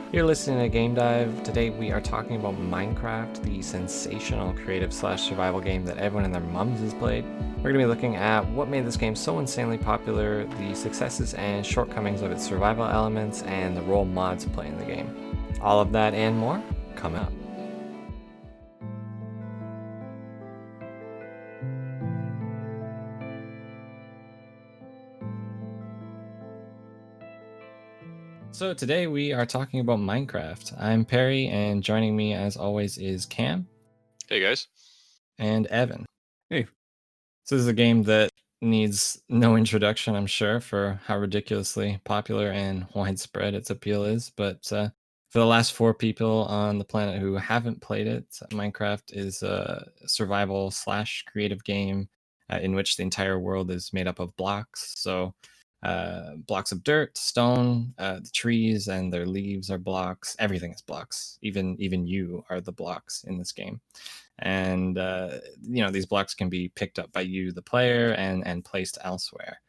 You're listening to GameDive. Today we are talking about Minecraft, the sensational creative slash survival game that everyone and their mums has played. We're going to be looking at what made this game so insanely popular, the successes and shortcomings of its survival elements, and the role mods play in the game. All of that and more coming up. So today we are talking about Minecraft. I'm Perry, and joining me as always is Cam Hey guys. and Evan. Hey. So this is a game that needs no introduction, I'm sure, for how ridiculously popular and widespread its appeal is. But for the last four people on the planet who haven't played it, Minecraft is a survival slash creative game in which the entire world is made up of blocks. So blocks of dirt, stone, the trees and their leaves are blocks. Everything is blocks. Even you are the blocks in this game. And these blocks can be picked up by you, the player, and placed elsewhere.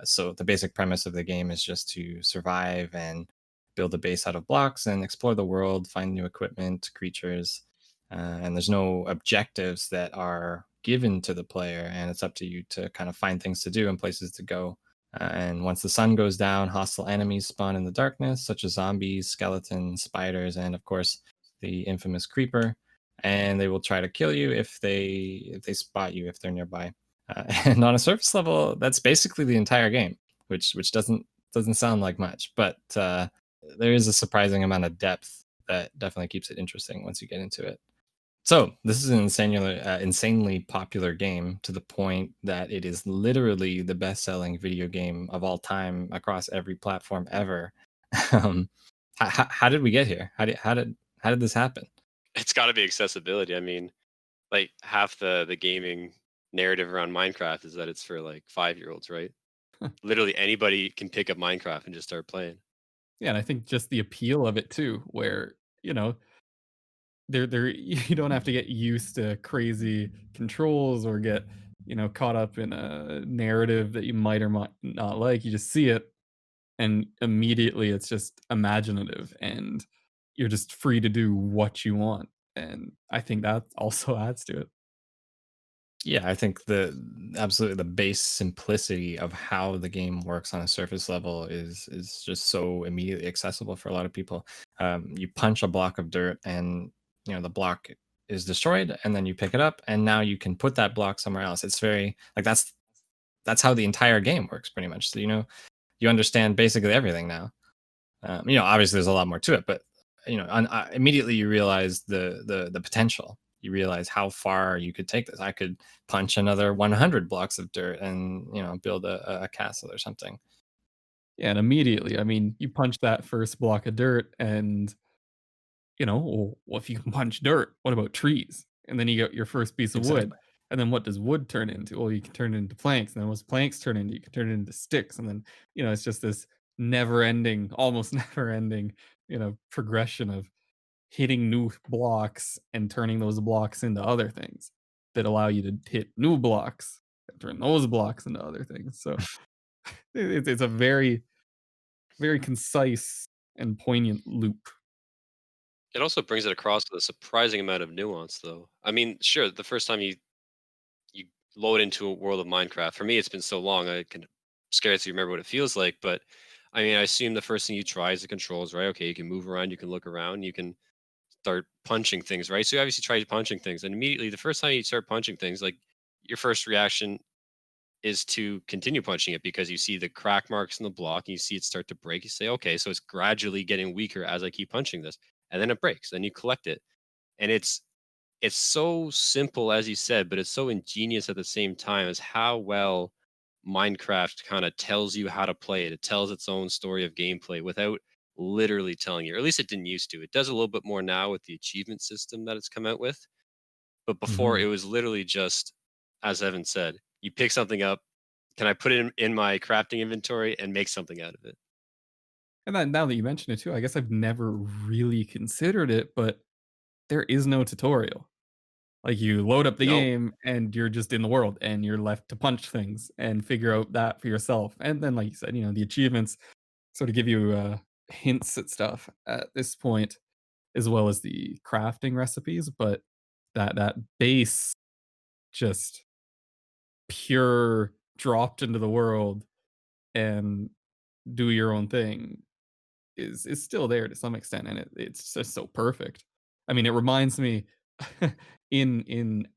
So the basic premise of the game is just to survive and build a base out of blocks and explore the world, find new equipment, creatures, and there's no objectives that are given to the player, and it's up to you to kind of find things to do and places to go. And once the sun goes down, hostile enemies spawn in the darkness, such as zombies, skeletons, spiders, and of course the infamous creeper. And they will try to kill you if they spot you, if they're nearby. And on a surface level, that's basically the entire game, which doesn't sound like much, but there is a surprising amount of depth that definitely keeps it interesting once you get into it. So this is an insanely popular game to the point that it is literally the best-selling video game of all time across every platform ever. How did we get here? How did this happen? It's got to be accessibility. I mean, like half the gaming narrative around Minecraft is that it's for like 5-year-olds, right? Literally anybody can pick up Minecraft and just start playing. Yeah, and I think just the appeal of it too, where, there you don't have to get used to crazy controls or get, caught up in a narrative that you might or might not like. You just see it and immediately it's just imaginative and you're just free to do what you want. And I think that also adds to it. Yeah, I think absolutely the base simplicity of how the game works on a surface level is just so immediately accessible for a lot of people. You punch a block of dirt, and the block is destroyed, and then you pick it up, and now you can put that block somewhere else. It's very like that's how the entire game works, pretty much. So you understand basically everything now. Obviously there's a lot more to it, but immediately you realize the potential. You realize how far you could take this. I could punch another 100 blocks of dirt and build a castle or something. Yeah, and immediately, I mean, you punch that first block of dirt and well, if you can punch dirt, what about trees? And then you get your first piece of wood. Exactly. And then what does wood turn into? Well, you can turn it into planks. And then what's planks turn into? You can turn it into sticks. And then, it's just this never ending, almost never ending, progression of hitting new blocks and turning those blocks into other things that allow you to hit new blocks and turn those blocks into other things. So it's a very, very concise and poignant loop. It also brings it across with a surprising amount of nuance, though. I mean, sure, the first time you load into a world of Minecraft, for me, it's been so long I can scarcely remember what it feels like. But I mean, I assume the first thing you try is the controls, right? Okay, you can move around, you can look around, you can start punching things, right? So you obviously try punching things, and immediately the first time you start punching things, like your first reaction is to continue punching it because you see the crack marks in the block and you see it start to break. You say, okay, so it's gradually getting weaker as I keep punching this, and then it breaks. Then you collect it, and it's so simple as you said, but it's so ingenious at the same time as how well Minecraft kind of tells you how to play it. It tells its own story of gameplay without literally telling you, or at least it didn't used to. It does a little bit more now with the achievement system that it's come out with. But before Mhm. it was literally just, as Evan said, you pick something up. Can I put it in my crafting inventory and make something out of it? And then now that you mention it too, I guess I've never really considered it, but there is no tutorial. Like you load up the No. game and you're just in the world and you're left to punch things and figure out that for yourself. And then, like you said, the achievements sort of give you hints at stuff at this point, as well as the crafting recipes, but that base just pure dropped into the world and do your own thing is still there to some extent, and it's just so perfect. I mean, it reminds me in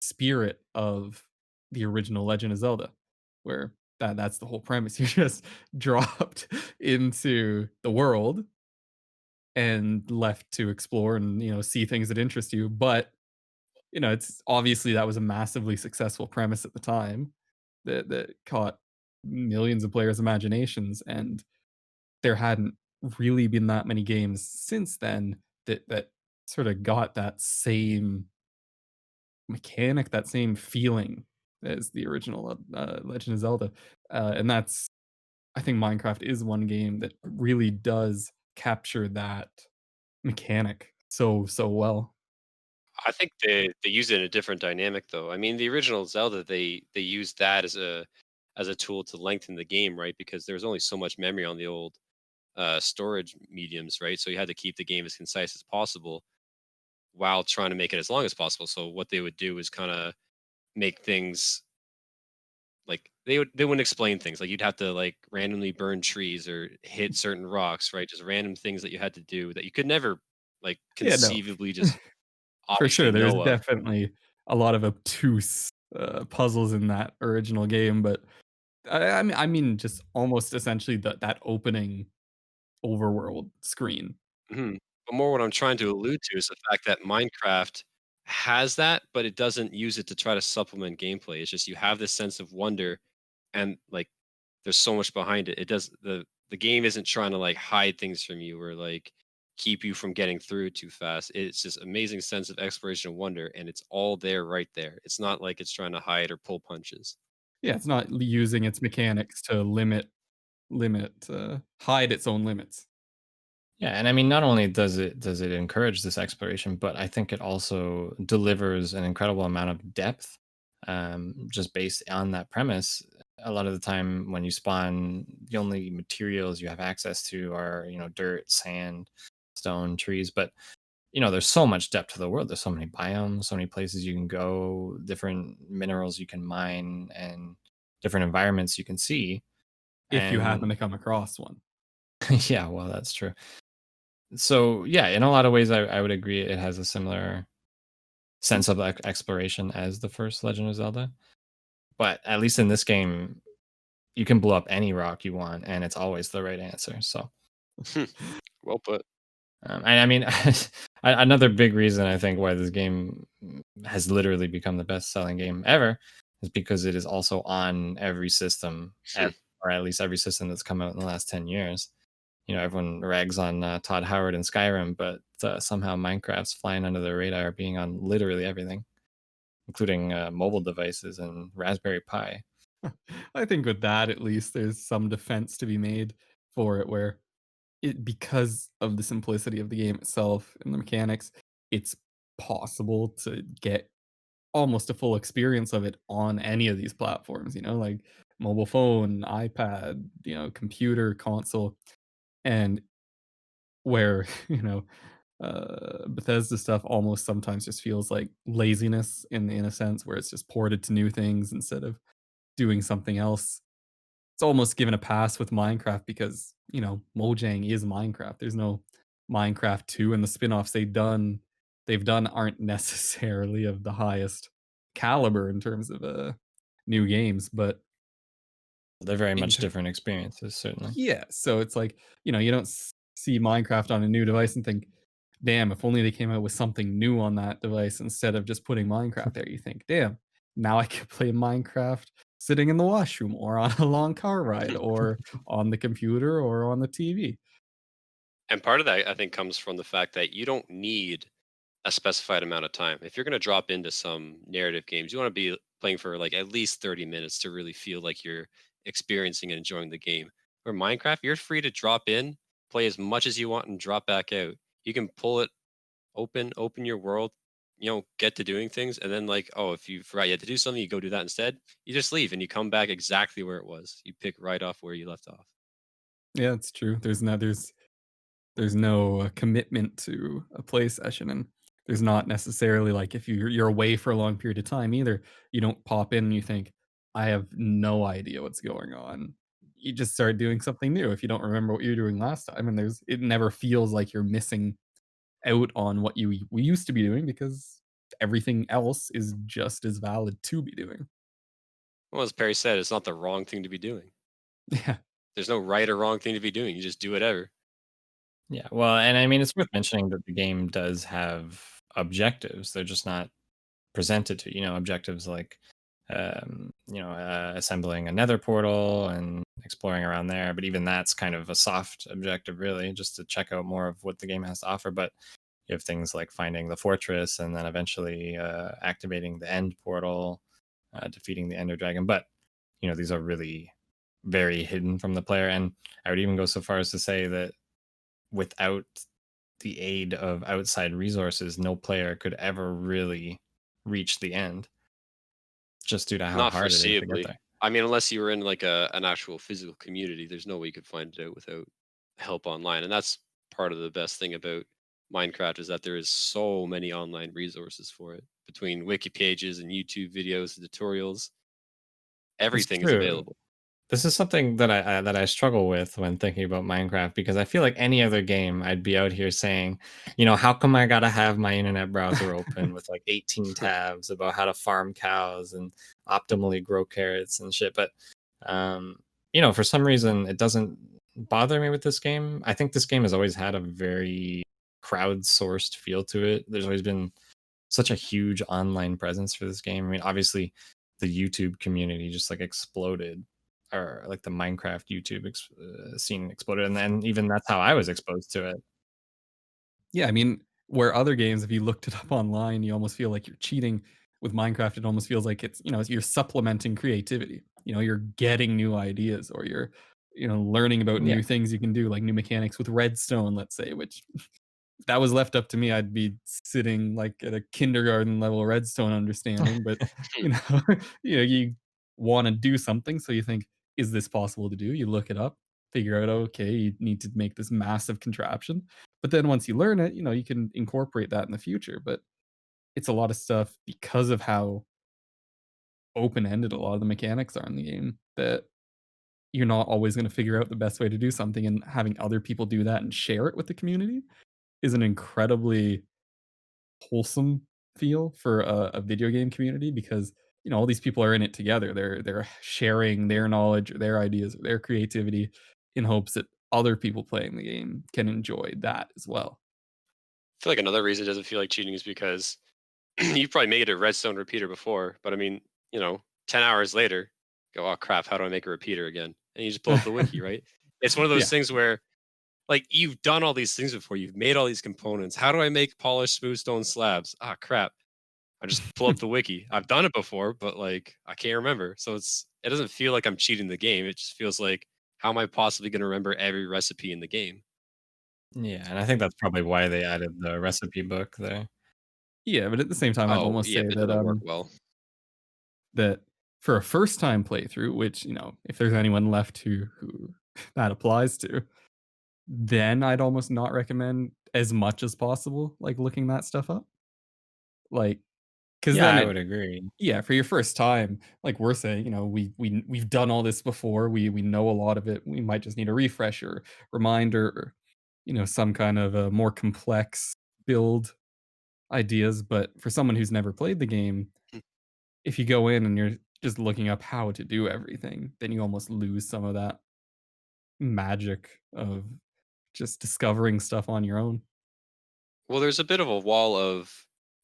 spirit of the original Legend of Zelda, where that's the whole premise. You're just dropped into the world and left to explore and, see things that interest you, but, it's obviously that was a massively successful premise at the time that caught millions of players' imaginations, and there hadn't really been that many games since then that sorta got that same mechanic, that same feeling as the original, Legend of Zelda, and that's I think Minecraft is one game that really does capture that mechanic so well. I think they use it in a different dynamic though. I mean, the original Zelda, they used that as a tool to lengthen the game, right? Because there was only so much memory on the old storage mediums, right? So you had to keep the game as concise as possible while trying to make it as long as possible. So what they would do is kind of make things like they wouldn't explain things. Like you'd have to like randomly burn trees or hit certain rocks, right? Just random things that you had to do that you could never like Yeah, no, conceivably just for obviously sure, there's know of. definitely a lot of obtuse, puzzles in that original game, but I mean, just almost essentially that opening overworld screen. Mhm. But more what I'm trying to allude to is the fact that Minecraft has that, but it doesn't use it to try to supplement gameplay. It's just you have this sense of wonder and like there's so much behind it. It does the game isn't trying to like hide things from you or like keep you from getting through too fast. It's just amazing sense of exploration and wonder and it's all there right there. It's not like it's trying to hide or pull punches. Yeah, it's not using its mechanics to hide its own limits. Yeah, and I mean, not only does it encourage this exploration, but I think it also delivers an incredible amount of depth, just based on that premise. A lot of the time, when you spawn, the only materials you have access to are dirt, sand, stone, trees. But there's so much depth to the world. There's so many biomes, so many places you can go, different minerals you can mine, and different environments you can see. If you happen And to come across one. yeah, well, that's true. So yeah, in a lot of ways, I would agree it has a similar sense of exploration as the first Legend of Zelda. But at least in this game, you can blow up any rock you want, and it's always the right answer. So, Well put. and I mean, another big reason I think why this game has literally become the best-selling game ever is because it is also on every system, or at least every system that's come out in the last 10 years. Everyone rags on Todd Howard and Skyrim, but somehow Minecraft's flying under the radar, being on literally everything, including mobile devices and Raspberry Pi. I think with that, at least, there's some defense to be made for it where because of the simplicity of the game itself and the mechanics, it's possible to get almost a full experience of it on any of these platforms, like mobile phone, iPad, computer, console, and where, Bethesda stuff almost sometimes just feels like laziness in a sense where it's just ported to new things instead of doing something else. It's almost given a pass with Minecraft because, Mojang is Minecraft. There's no Minecraft 2 and the spin-offs they've done aren't necessarily of the highest caliber in terms of new games, but They're very in much ter- different experiences, certainly. yeah, so it's like, you don't see Minecraft on a new device and think, "Damn, if only they came out with something new on that device instead of just putting Minecraft there." You think, "Damn, now I could play Minecraft sitting in the washroom or on a long car ride or on the computer or on the TV." And part of that I think comes from the fact that you don't need a specified amount of time. If you're going to drop into some narrative games, you want to be playing for like at least 30 minutes to really feel like you're experiencing and enjoying the game. For Minecraft, you're free to drop in, play as much as you want, and drop back out. You can pull it open your world, get to doing things. And then, like, oh, if you forgot you had to do something, you go do that instead. You just leave and you come back exactly where it was. You pick right off where you left off. Yeah, it's true. There's no commitment to a play session, and there's not necessarily like if you're away for a long period of time either. You don't pop in and you think, I have no idea what's going on. You just start doing something new if you don't remember what you were doing last time, and there's it never feels like you're missing out on what you we used to be doing because everything else is just as valid to be doing. Well, as Perry said, it's not the wrong thing to be doing. Yeah. There's no right or wrong thing to be doing. You just do whatever. Yeah, well, and I mean, it's worth mentioning that the game does have objectives. They're just not presented to objectives like assembling a nether portal and exploring around there, but even that's kind of a soft objective, really, just to check out more of what the game has to offer. But you have things like finding the fortress and then eventually activating the end portal, defeating the ender dragon. But these are really very hidden from the player, and I would even go so far as to say that without the aid of outside resources, no player could ever really reach the end, just due to how Not hard it is to get foreseeably. there. I mean, unless you were in like an actual physical community, there's no way you could find it out without help online. And that's part of the best thing about Minecraft is that there is so many online resources for it between wiki pages and YouTube videos and tutorials. It's Everything is true. available. This is something that I struggle with when thinking about Minecraft, because I feel like any other game, I'd be out here saying, how come I gotta have my internet browser open with like 18 tabs about how to farm cows and optimally grow carrots and shit. But for some reason, it doesn't bother me with this game. I think this game has always had a very crowdsourced feel to it. There's always been such a huge online presence for this game. I mean, obviously, the YouTube community just like exploded, or like the Minecraft YouTube scene exploded, and then even that's how I was exposed to it. Yeah, I mean, where other games, if you looked it up online, you almost feel like you're cheating. With Minecraft, it almost feels like you're supplementing creativity. You're getting new ideas or you're, learning about Yeah, new things you can do, like new mechanics with redstone, let's say, which if that was left up to me, I'd be sitting like at a kindergarten level redstone understanding. But you know, you want to do something, so you think, is this possible to do? You look it up, figure out, okay, you need to make this massive contraption. But then once you learn it, you can incorporate that in the future. But it's a lot of stuff because of how open ended a lot of the mechanics are in the game that you're not always going to figure out the best way to do something, and having other people do that and share it with the community is an incredibly wholesome feel for a video game community because all these people are in it together. They're sharing their knowledge, their ideas, their creativity in hopes that other people playing the game can enjoy that as well. I feel like another reason it doesn't feel like cheating is because you've probably made a redstone repeater before, but I mean, 10 hours later, go, oh crap, how do I make a repeater again? And you just pull up the wiki, right? It's one of those Yeah. things where like you've done all these things before, you've made all these components. How do I make polished smooth stone slabs? Ah crap. I just pull up the wiki. I've done it before, but like I can't remember. So it doesn't feel like I'm cheating the game. It just feels like how am I possibly going to remember every recipe in the game? yeah, and I think that's probably why they added the recipe book there. Yeah, but at the same time, I'd Oh, almost yeah, say but it that doesn't work well. that for a first time playthrough, which if there's anyone left who that applies to, then I'd almost not recommend as much as possible, like looking that stuff up. Like, because Yeah, then I it would agree. yeah, for your first time, like we're saying, we've done all this before. We know a lot of it. We might just need a refresher, reminder, or some kind of a more complex build ideas. But for someone who's never played the game, if you go in and you're just looking up how to do everything, then you almost lose some of that magic of just discovering stuff on your own. Well, there's a bit of a wall of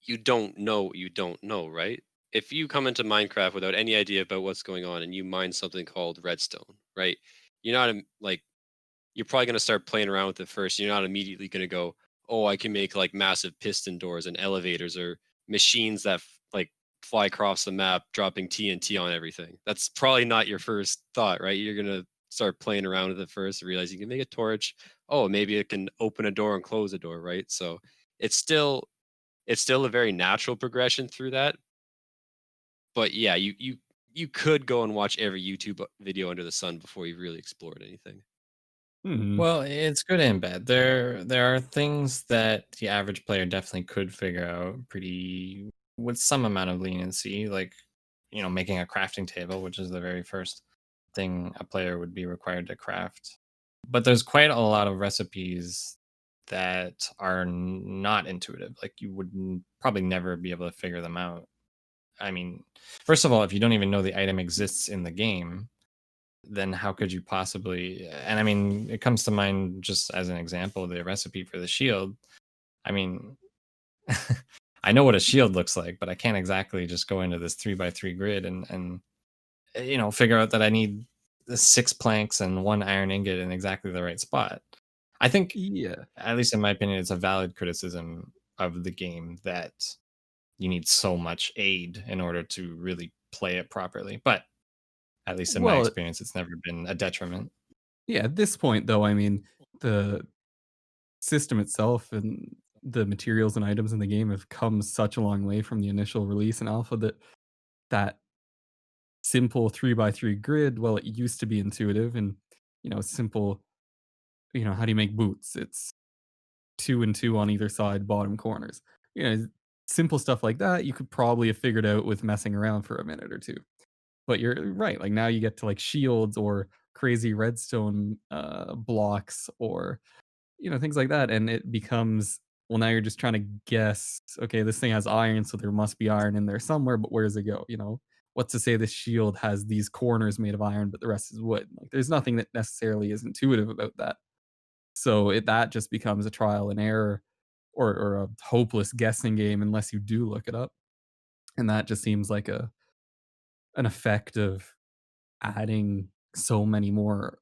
you don't know what you don't know, right? If you come into Minecraft without any idea about what's going on and you mine something called redstone, right? You're not like you're probably going to start playing around with it first. You're not immediately going to go, "Oh, I can make like massive piston doors and elevators or machines that like fly across the map dropping TNT on everything." That's probably not your first thought, right? You're going to start playing around with it first and realize you can make a torch. Oh, maybe it can open a door and close a door, right? So, it's still it's still a very natural progression through that. But yeah, you could go and watch every YouTube video under the sun before you really explored anything. Mhm. Well, it's good and bad. There are things that the average player definitely could figure out pretty with some amount of leniency, like making a crafting table, which is the very first thing a player would be required to craft. But there's quite a lot of recipes that are not intuitive. Like you would probably never be able to figure them out. I mean, first of all, if you don't even know the item exists in the game, then how could you possibly, and I mean, it comes to mind just as an example, the recipe for the shield. I mean, I know what a shield looks like, but I can't exactly just go into this 3 by 3 grid and figure out that I need the 6 planks and 1 iron ingot in exactly the right spot. I think, Yeah. at least in my opinion, it's a valid criticism of the game that you need so much aid in order to really play it properly. But at least in my Well, experience, it's never been a detriment. yeah, at this point, though, I mean, the system itself and the materials and items in the game have come such a long way from the initial release in alpha that that simple 3 by 3 grid, well, it used to be intuitive and, simple, how do you make boots? It's 2 and 2 on either side, bottom corners. You know, simple stuff like that, you could probably have figured out with messing around for a minute or 2. But you're right, like, now you get to, like, shields or crazy redstone, blocks or, things like that, and it becomes, well, now you're just trying to guess, "Okay, this thing has iron, so there must be iron in there somewhere, but where does it go?" What's to say this shield has these corners made of iron, but the rest is wood? Like, there's nothing that necessarily is intuitive about that. So, that just becomes a trial and error or a hopeless guessing game unless you do look it up, and that just seems like an effect of adding so many more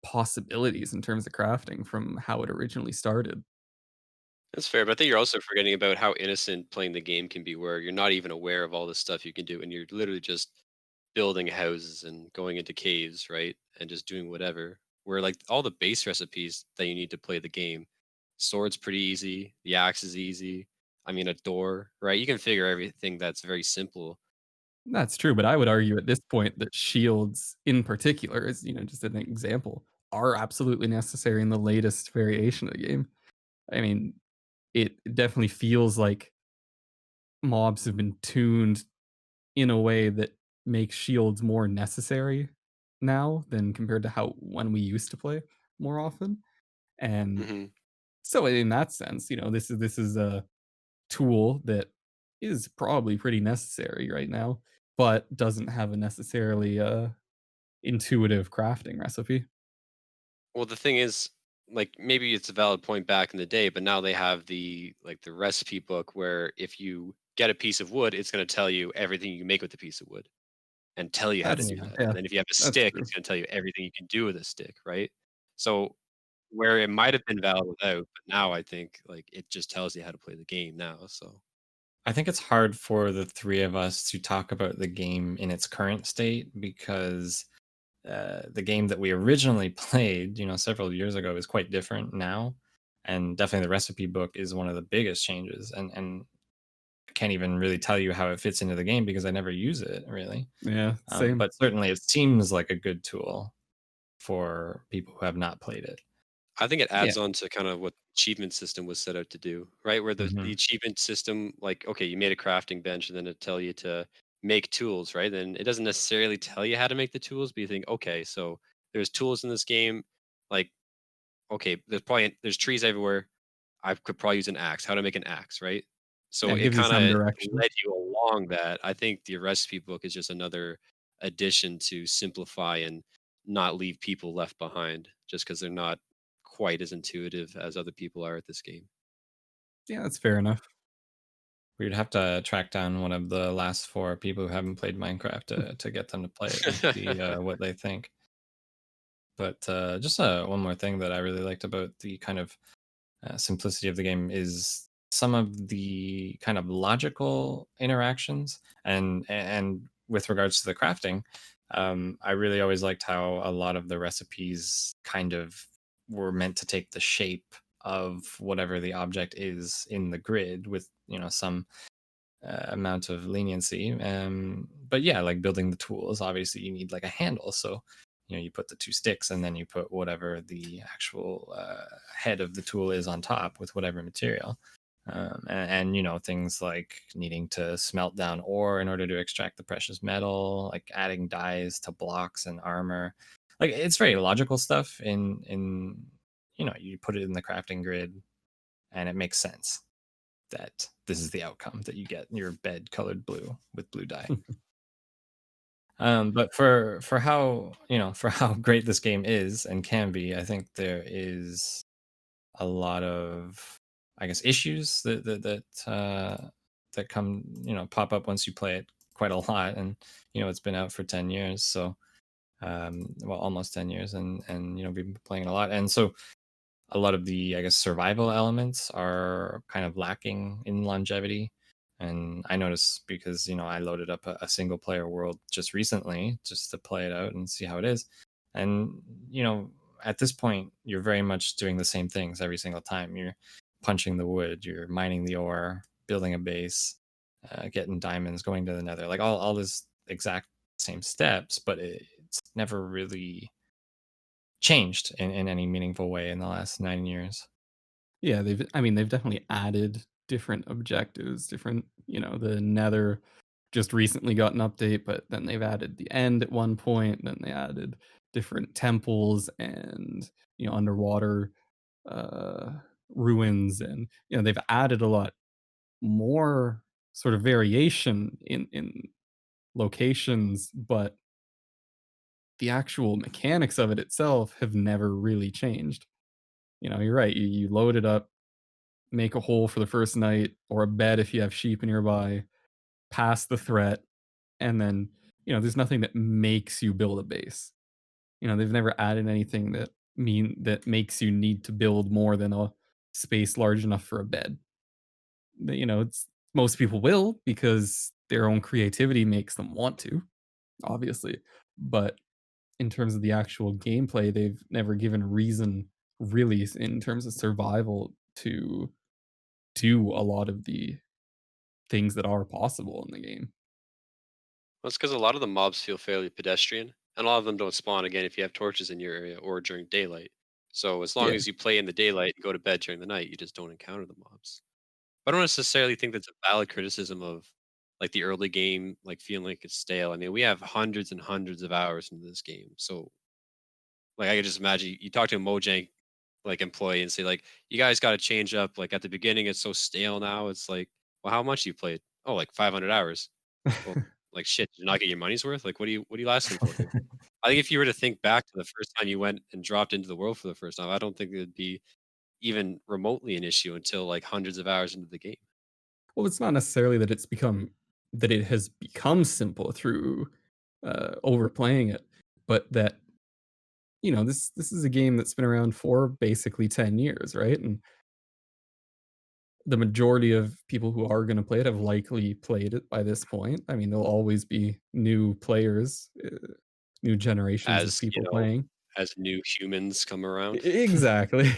possibilities in terms of crafting from how it originally started. That's fair, but I think you're also forgetting about how innocent playing the game can be, where you're not even aware of all the stuff you can do, and you're literally just building houses and going into caves, right? And just doing whatever. Where like all the base recipes that you need to play the game, sword's pretty easy, the axe is easy. I mean, a door, right? You can figure everything that's very simple. That's true, but I would argue at this point that shields in particular is, just an example, are absolutely necessary in the latest variation of the game. I mean, it definitely feels like mobs have been tuned in a way that makes shields more necessary now than compared to how when we used to play more often. And Hmm. so in that sense, this is a tool that is probably pretty necessary right now, but doesn't have a necessarily intuitive crafting recipe. Well, the thing is, like maybe it's a valid point back in the day, but now they have the recipe book where if you get a piece of wood, it's going to tell you everything you can make with the piece of wood and tell you how to That's do true. that. Yeah, And then if you have a that's stick, true. it's going to tell you everything you can do with a stick, right? So where it might have been valid without, but now I think like it just tells you how to play the game now. So I think it's hard for the three of us to talk about the game in its current state because the game that we originally played, several years ago, is quite different now, and definitely the recipe book is one of the biggest changes. And I can't even really tell you how it fits into the game because I never use it really. Yeah, same. But certainly, it seems like a good tool for people who have not played it. I think it Yeah, adds on to kind of what the achievement system was set out to do, right? Where the Hmm. achievement system, like, okay, you made a crafting bench and then it tell you to make tools, right? Then it doesn't necessarily tell you how to make the tools, but you think, okay, so there's tools in this game, like, okay, there's trees everywhere. I could probably use an axe. How to make an axe, right? yeah, So it it gives you kind some of direction. led you along that. I think the recipe book is just another addition to simplify and not leave people left behind just because they're not quite as intuitive as other people are at this game. Yeah, that's fair enough. We'd have to track down one of the last four people who haven't played Minecraft to get them to play it and see what they think. But just one more thing that I really liked about the kind of simplicity of the game is some of the kind of logical interactions and with regards to the crafting. I really always liked how a lot of the recipes kind of were meant to take the shape of whatever the object is in the grid with some amount of leniency. But yeah, like building the tools, obviously you need like a handle. So you put the two sticks and then you put whatever the actual head of the tool is on top with whatever material. And things like needing to smelt down ore in order to extract the precious metal, like adding dyes to blocks and armor. Like it's very logical stuff in you put it in the crafting grid and it makes sense that this is the outcome that you get your bed colored blue with blue dye. But for how for how great this game is and can be, I think there is a lot of, I guess, issues that come pop up once you play it quite a lot, and it's been out for 10 years, so well, almost 10 years, and we've been playing it a lot, and so a lot of the, I guess, survival elements are kind of lacking in longevity. And I noticed because, I loaded up a single player world just recently just to play it out and see how it is. And, at this point, you're very much doing the same things every single time. You're punching the wood, you're mining the ore, building a base, getting diamonds, going to the nether, like all this exact same steps, but it's never really changed in any meaningful way in the last 9 years. Yeah, they've definitely added different objectives, different, the Nether just recently got an update, but then they've added the end at one point, then they added different temples and, underwater uh ruins, and they've added a lot more sort of variation in locations, but the actual mechanics of it itself have never really changed. You're right. You load it up, make a hole for the first night, or a bed if you have sheep nearby, pass the threat, and then, there's nothing that makes you build a base. They've never added anything that makes you need to build more than a space large enough for a bed. It's most people will because their own creativity makes them want to, obviously. But in terms of the actual gameplay, they've never given a reason really in terms of survival to do a lot of the things that are possible in the game. That's because a lot of the mobs feel fairly pedestrian, and a lot of them don't spawn again if you have torches in your area or during daylight. So as long Yeah. as you play in the daylight and go to bed during the night, you just don't encounter the mobs. I don't necessarily think that's a valid criticism of like the early game, like feeling like it's stale. I mean, we have hundreds and hundreds of hours into this game, so like I could just imagine you talk to a Mojang like employee and say like, you guys got to change up. Like at the beginning, it's so stale now. It's like, well, how much you played? Oh, like 500 hours. Well, like shit, did you not get your money's worth? Like, what are you lasting for here? I think if you were to think back to the first time you went and dropped into the world for the first time, I don't think it would be even remotely an issue until like hundreds of hours into the game. Well, it's not necessarily that it has become simple through overplaying it, but that this is a game that's been around for basically 10 years, right? And the majority of people who are going to play it have likely played it by this point. I mean, there'll always be new players, new generations of As people playing. as new humans come around. Exactly.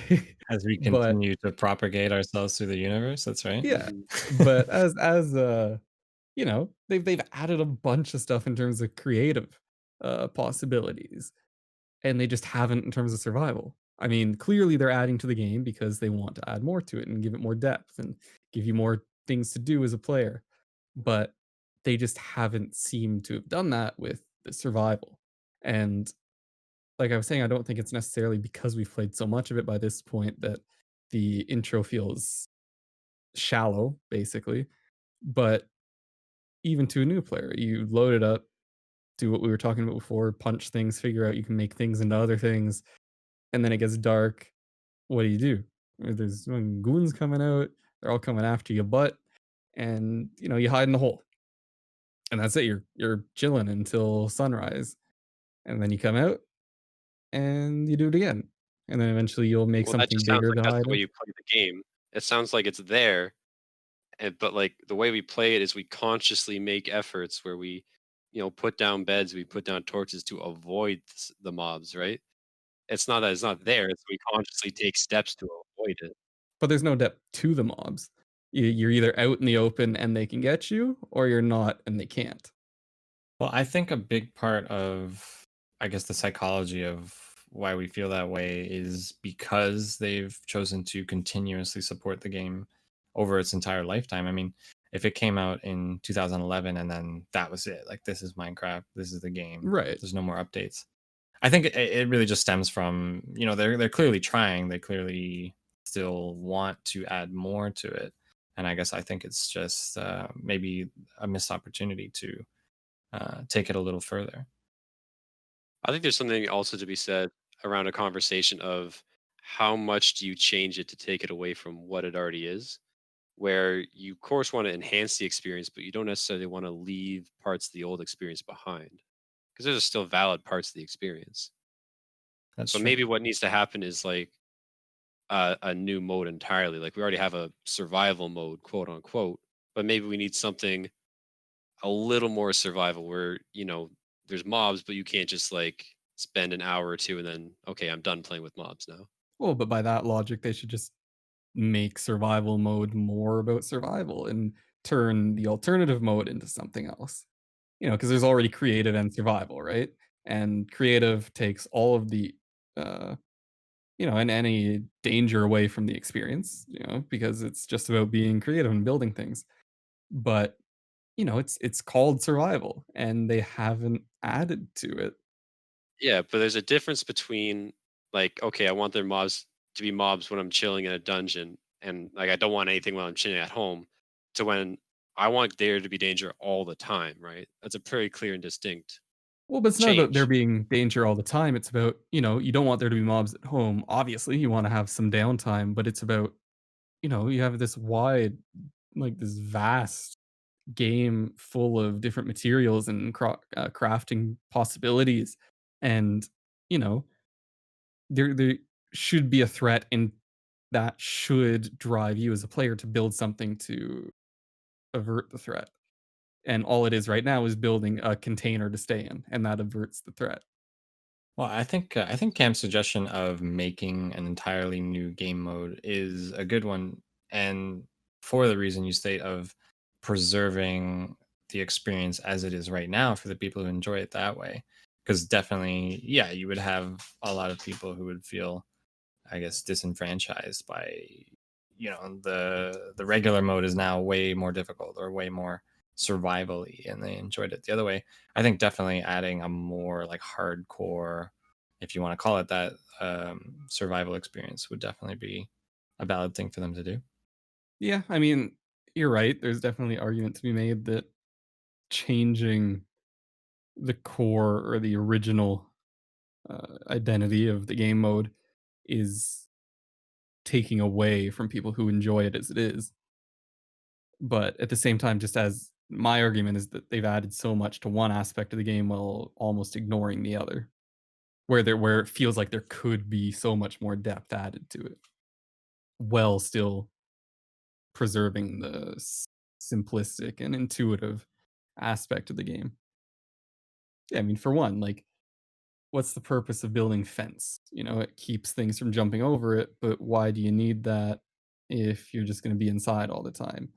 As we But continue to propagate ourselves through the universe, that's right. yeah, Mhm. but they've added a bunch of stuff in terms of creative possibilities, and they just haven't in terms of survival. I mean, clearly they're adding to the game because they want to add more to it and give it more depth and give you more things to do as a player. But they just haven't seemed to have done that with the survival. And like I was saying, I don't think it's necessarily because we've played so much of it by this point that the intro feels shallow, basically. But even to a new player, you load it up, do what we were talking about before, punch things, figure out you can make things into other things, and then it gets dark. What do you do? There's goons coming out, they're all coming after your butt, and you hide in the hole. And that's it. You're chilling until sunrise. And then you come out and you do it again. And then eventually you'll make Well, that something just sounds bigger like to that's hide the way in. you play the game. It sounds like it's there, but like the way we play it is we consciously make efforts where we, put down beds, we put down torches to avoid the mobs, right? It's not that it's not there; it's we consciously take steps to avoid it. But there's no depth to the mobs. You're either out in the open and they can get you, or you're not and they can't. Well, I think a big part of I guess the psychology of why we feel that way is because they've chosen to continuously support the game over its entire lifetime. I mean, if it came out in 2011 and then that was it, like this is Minecraft, this is the game, Right. there's no more updates. I think it really just stems from, they're clearly trying, they clearly still want to add more to it. And I think it's just maybe a missed opportunity to take it a little further. I think there's something also to be said around a conversation of how much do you change it to take it away from what it already is, where you of course want to enhance the experience, but you don't necessarily want to leave parts of the old experience behind because there's still valid parts of the experience. That's So true. maybe what needs to happen is like a new mode entirely. Like we already have a survival mode, quote unquote, but maybe we need something a little more survival where, there's mobs, but you can't just like spend an hour or two and then, okay, I'm done playing with mobs now. Well, but by that logic, they should just make survival mode more about survival and turn the alternative mode into something else. Because there's already creative and survival, right? And creative takes all of the, uh, and any danger away from the experience, because it's just about being creative and building things. But, it's called survival and they haven't added to it. Yeah, but there's a difference between like, okay, I want their mobs to be mobs when I'm chilling in a dungeon and like I don't want anything while I'm chilling at home to when I want there to be danger all the time, right? That's a very clear and distinct Well, but it's not about there change. being danger all the time. It's about, you don't want there to be mobs at home. Obviously, you want to have some downtime, but it's about, you have this wide, like this vast game full of different materials and crafting possibilities. And, you know, there should be a threat, and that should drive you as a player to build something to avert the threat. And all it is right now is building a container to stay in, and that averts the threat. Well, I think Cam's suggestion of making an entirely new game mode is a good one, and for the reason you state of preserving the experience as it is right now for the people who enjoy it that way. Because definitely, yeah, you would have a lot of people who would feel, I guess, disenfranchised by, the regular mode is now way more difficult or way more survival-y, and they enjoyed it the other way. I think definitely adding a more like hardcore, if you want to call it that, survival experience would definitely be a valid thing for them to do. Yeah, I mean, you're right. There's definitely argument to be made that changing the core or the original identity of the game mode is taking away from people who enjoy it as it is. But at the same time, just as my argument is that they've added so much to one aspect of the game while almost ignoring the other, where it feels like there could be so much more depth added to it, while still preserving the simplistic and intuitive aspect of the game. Yeah, I mean, for one, like, what's the purpose of building fence? It keeps things from jumping over it, but why do you need that if you're just going to be inside all the time?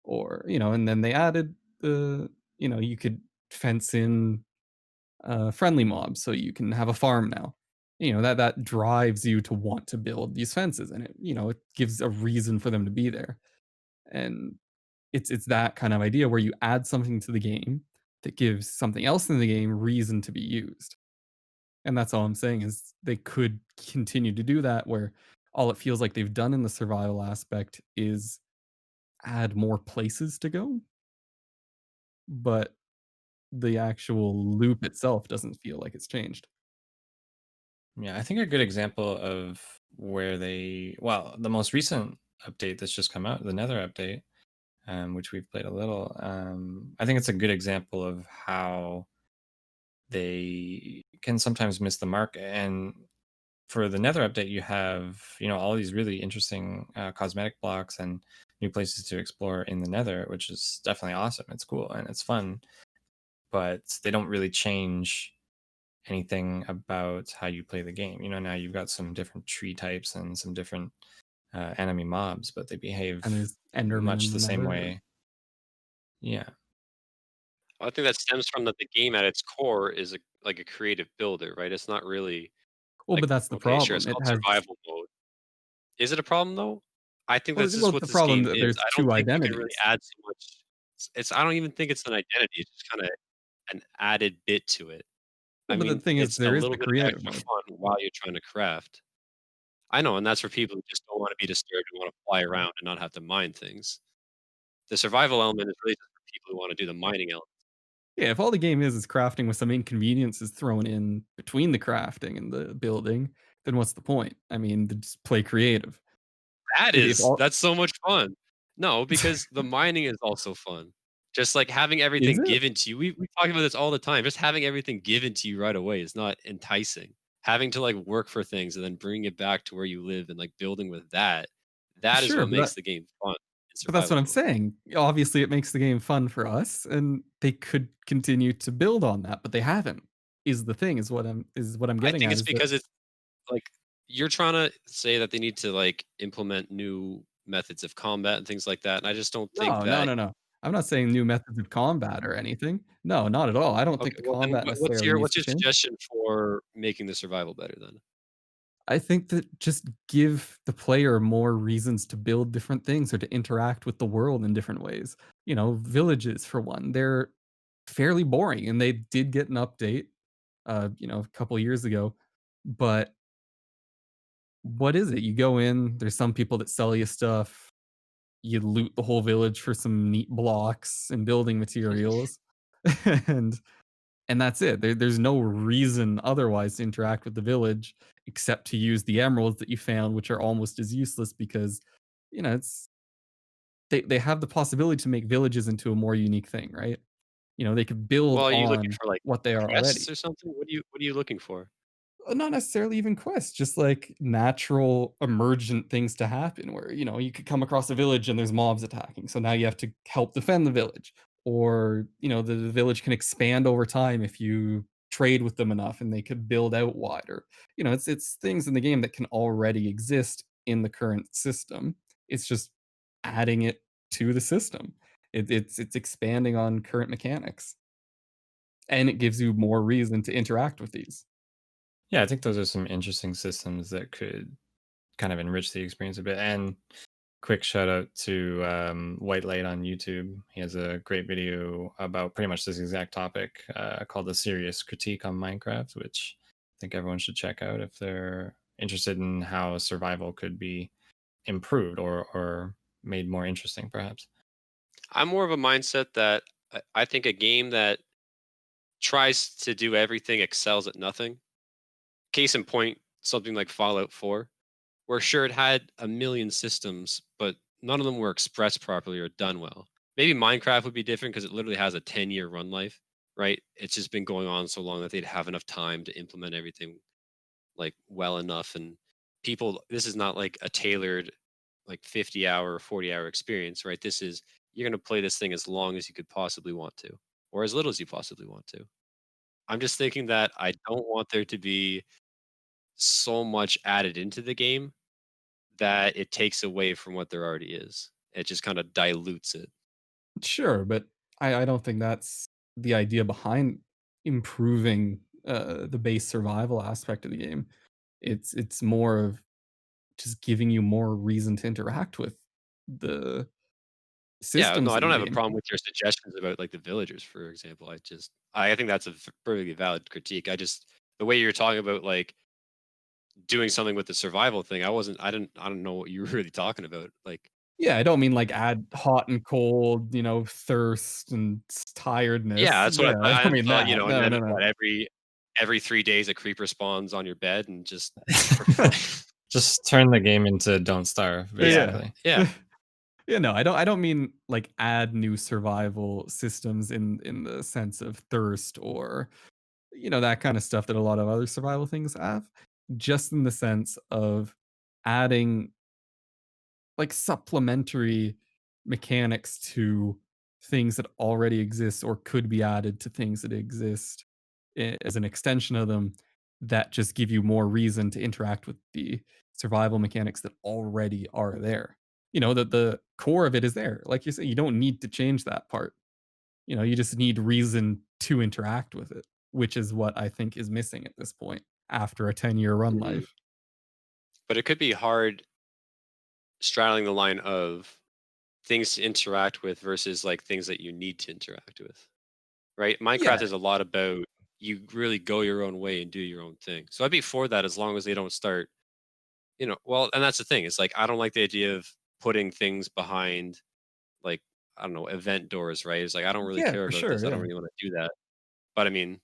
Or, and then they added you could fence in friendly mobs so you can have a farm now. That drives you to want to build these fences, and it gives a reason for them to be there. And it's that kind of idea where you add something to the game that gives something else in the game reason to be used. And that's all I'm saying is they could continue to do that where all it feels like they've done in the survival aspect is add more places to go, but the actual loop itself doesn't feel like it's changed. Yeah, I think a good example of where well, the most recent update that's just come out, the Nether update, which we've played a little. I think it's a good example of how they can sometimes miss the mark. And for the Nether update, you have all these really interesting cosmetic blocks and new places to explore in the Nether, which is definitely awesome. It's cool and it's fun, but they don't really change anything about how you play the game. Now you've got some different tree types and some different enemy mobs, but they behave And there's Enderman much in the the same Nether. way. Yeah. I think that stems from that the game at its core is like a creative builder, right? It's not really Well, like, but that's the okay, sure, it's problem. It called has survival mode. Is it a problem though? I think well, this is well, it's what the this problem game that is. there's I don't 2 think you can really identities. add so much. It's I don't even think it's an identity. It's just kind of an added bit to it. I Well, but the mean, thing is it's a there is little the bit of creative extra mode. fun while you're trying to craft. I know, and that's for people who just don't want to be disturbed and want to fly around and not have to mine things. The survival element is really just for people who want to do the mining element. Yeah, if all the game is crafting with some inconveniences thrown in between the crafting and the building, then what's the point? I mean, just play creative. If all That's so much fun. No, because the mining is also fun. Just like having is everything it? given to you. We talk about this all the time. Just having everything given to you right away is not enticing. Having to like work for things and then bring it back to where you live and like building with that, that is Sure, what makes the game fun in but that's what survival I'm mode. saying. Obviously, it makes the game fun for us, and they could continue to build on that, but they haven't. Is the thing is what I'm I getting think at it's is that because it's like you're trying to say that they need to like implement new methods of combat and things like that. And I just don't think no, no, that no, no. I'm not saying new methods of combat or anything. No, not at all. I don't think okay, the well then combat necessarily needs what's to your change. suggestion for making the survival better then? I think that just give the player more reasons to build different things or to interact with the world in different ways. Villages for one, they're fairly boring and they did get an update, a couple years ago. But what is it? You go in, there's some people that sell you stuff, you loot the whole village for some neat blocks and building materials. and and that's it. There's no reason otherwise to interact with the village except to use the emeralds that you found, which are almost as useless because, it's they have the possibility to make villages into a more unique thing, right? They could build Well, are you looking on for, like, what they are quests already. or something? What are you looking for? Not necessarily even quests, just like natural emergent things to happen where, you could come across a village and there's mobs attacking. So now you have to help defend the village. Or, the village can expand over time if you trade with them enough and they could build out wider. It's things in the game that can already exist in the current system. It's just adding it to the system. It's expanding on current mechanics. And it gives you more reason to interact with these. Yeah, I think those are some interesting systems that could kind of enrich the experience a bit. And quick shout out to White Light on YouTube. He has a great video about pretty much this exact topic called "A Serious Critique on Minecraft," which I think everyone should check out if they're interested in how survival could be improved or made more interesting, perhaps. I'm more of a mindset that I think a game that tries to do everything excels at nothing. Case in point, something like Fallout 4, where sure it had a million systems, but none of them were expressed properly or done well. Maybe Minecraft would be different because it literally has a 10-year run life, right? It's just been going on so long that they'd have enough time to implement everything like well enough. And people, this is not like a tailored like 50-hour or 40-hour experience, right? This is you're going to play this thing as long as you could possibly want to, or as little as you possibly want to. I'm just thinking that I don't want there to be so much added into the game that it takes away from what there already is. It just kind of dilutes it. Sure, but I don't think that's the idea behind improving, the base survival aspect of the game. It's more of just giving you more reason to interact with the Yeah, no, systems I in don't the have a game. problem with your suggestions about like the villagers, for example. I think that's a perfectly valid critique. I just the way you're talking about like doing something with the survival thing, I don't know what you were really talking about. Like, Yeah, I don't mean, like, add hot and cold, thirst and yeah, tiredness. that's what Yeah, I I don't mean thought, that. and No, then no, no. what every 3 days a creeper spawns on your bed and just for fun. Just turn the game into Don't Starve, Yeah, Yeah. basically. yeah. Yeah, no, I don't mean, like, add new survival systems in the sense of thirst or that kind of stuff that a lot of other survival things have, just in the sense of adding like supplementary mechanics to things that already exist or could be added to things that exist as an extension of them that just give you more reason to interact with the survival mechanics that already are there. That the core of it is there. Like you say, you don't need to change that part. You just need reason to interact with it, which is what I think is missing at this point after a 10-year run Mhm. life. But it could be hard straddling the line of things to interact with versus like things that you need to interact with, right? Minecraft Yeah, is a lot about you really go your own way and do your own thing. So I'd be for that as long as they don't start, well, and that's the thing. It's like I don't like the idea of putting things behind like I don't know, event doors, right? It's like I don't really yeah, care for about this. sure, I yeah. don't really want to do that. But I mean,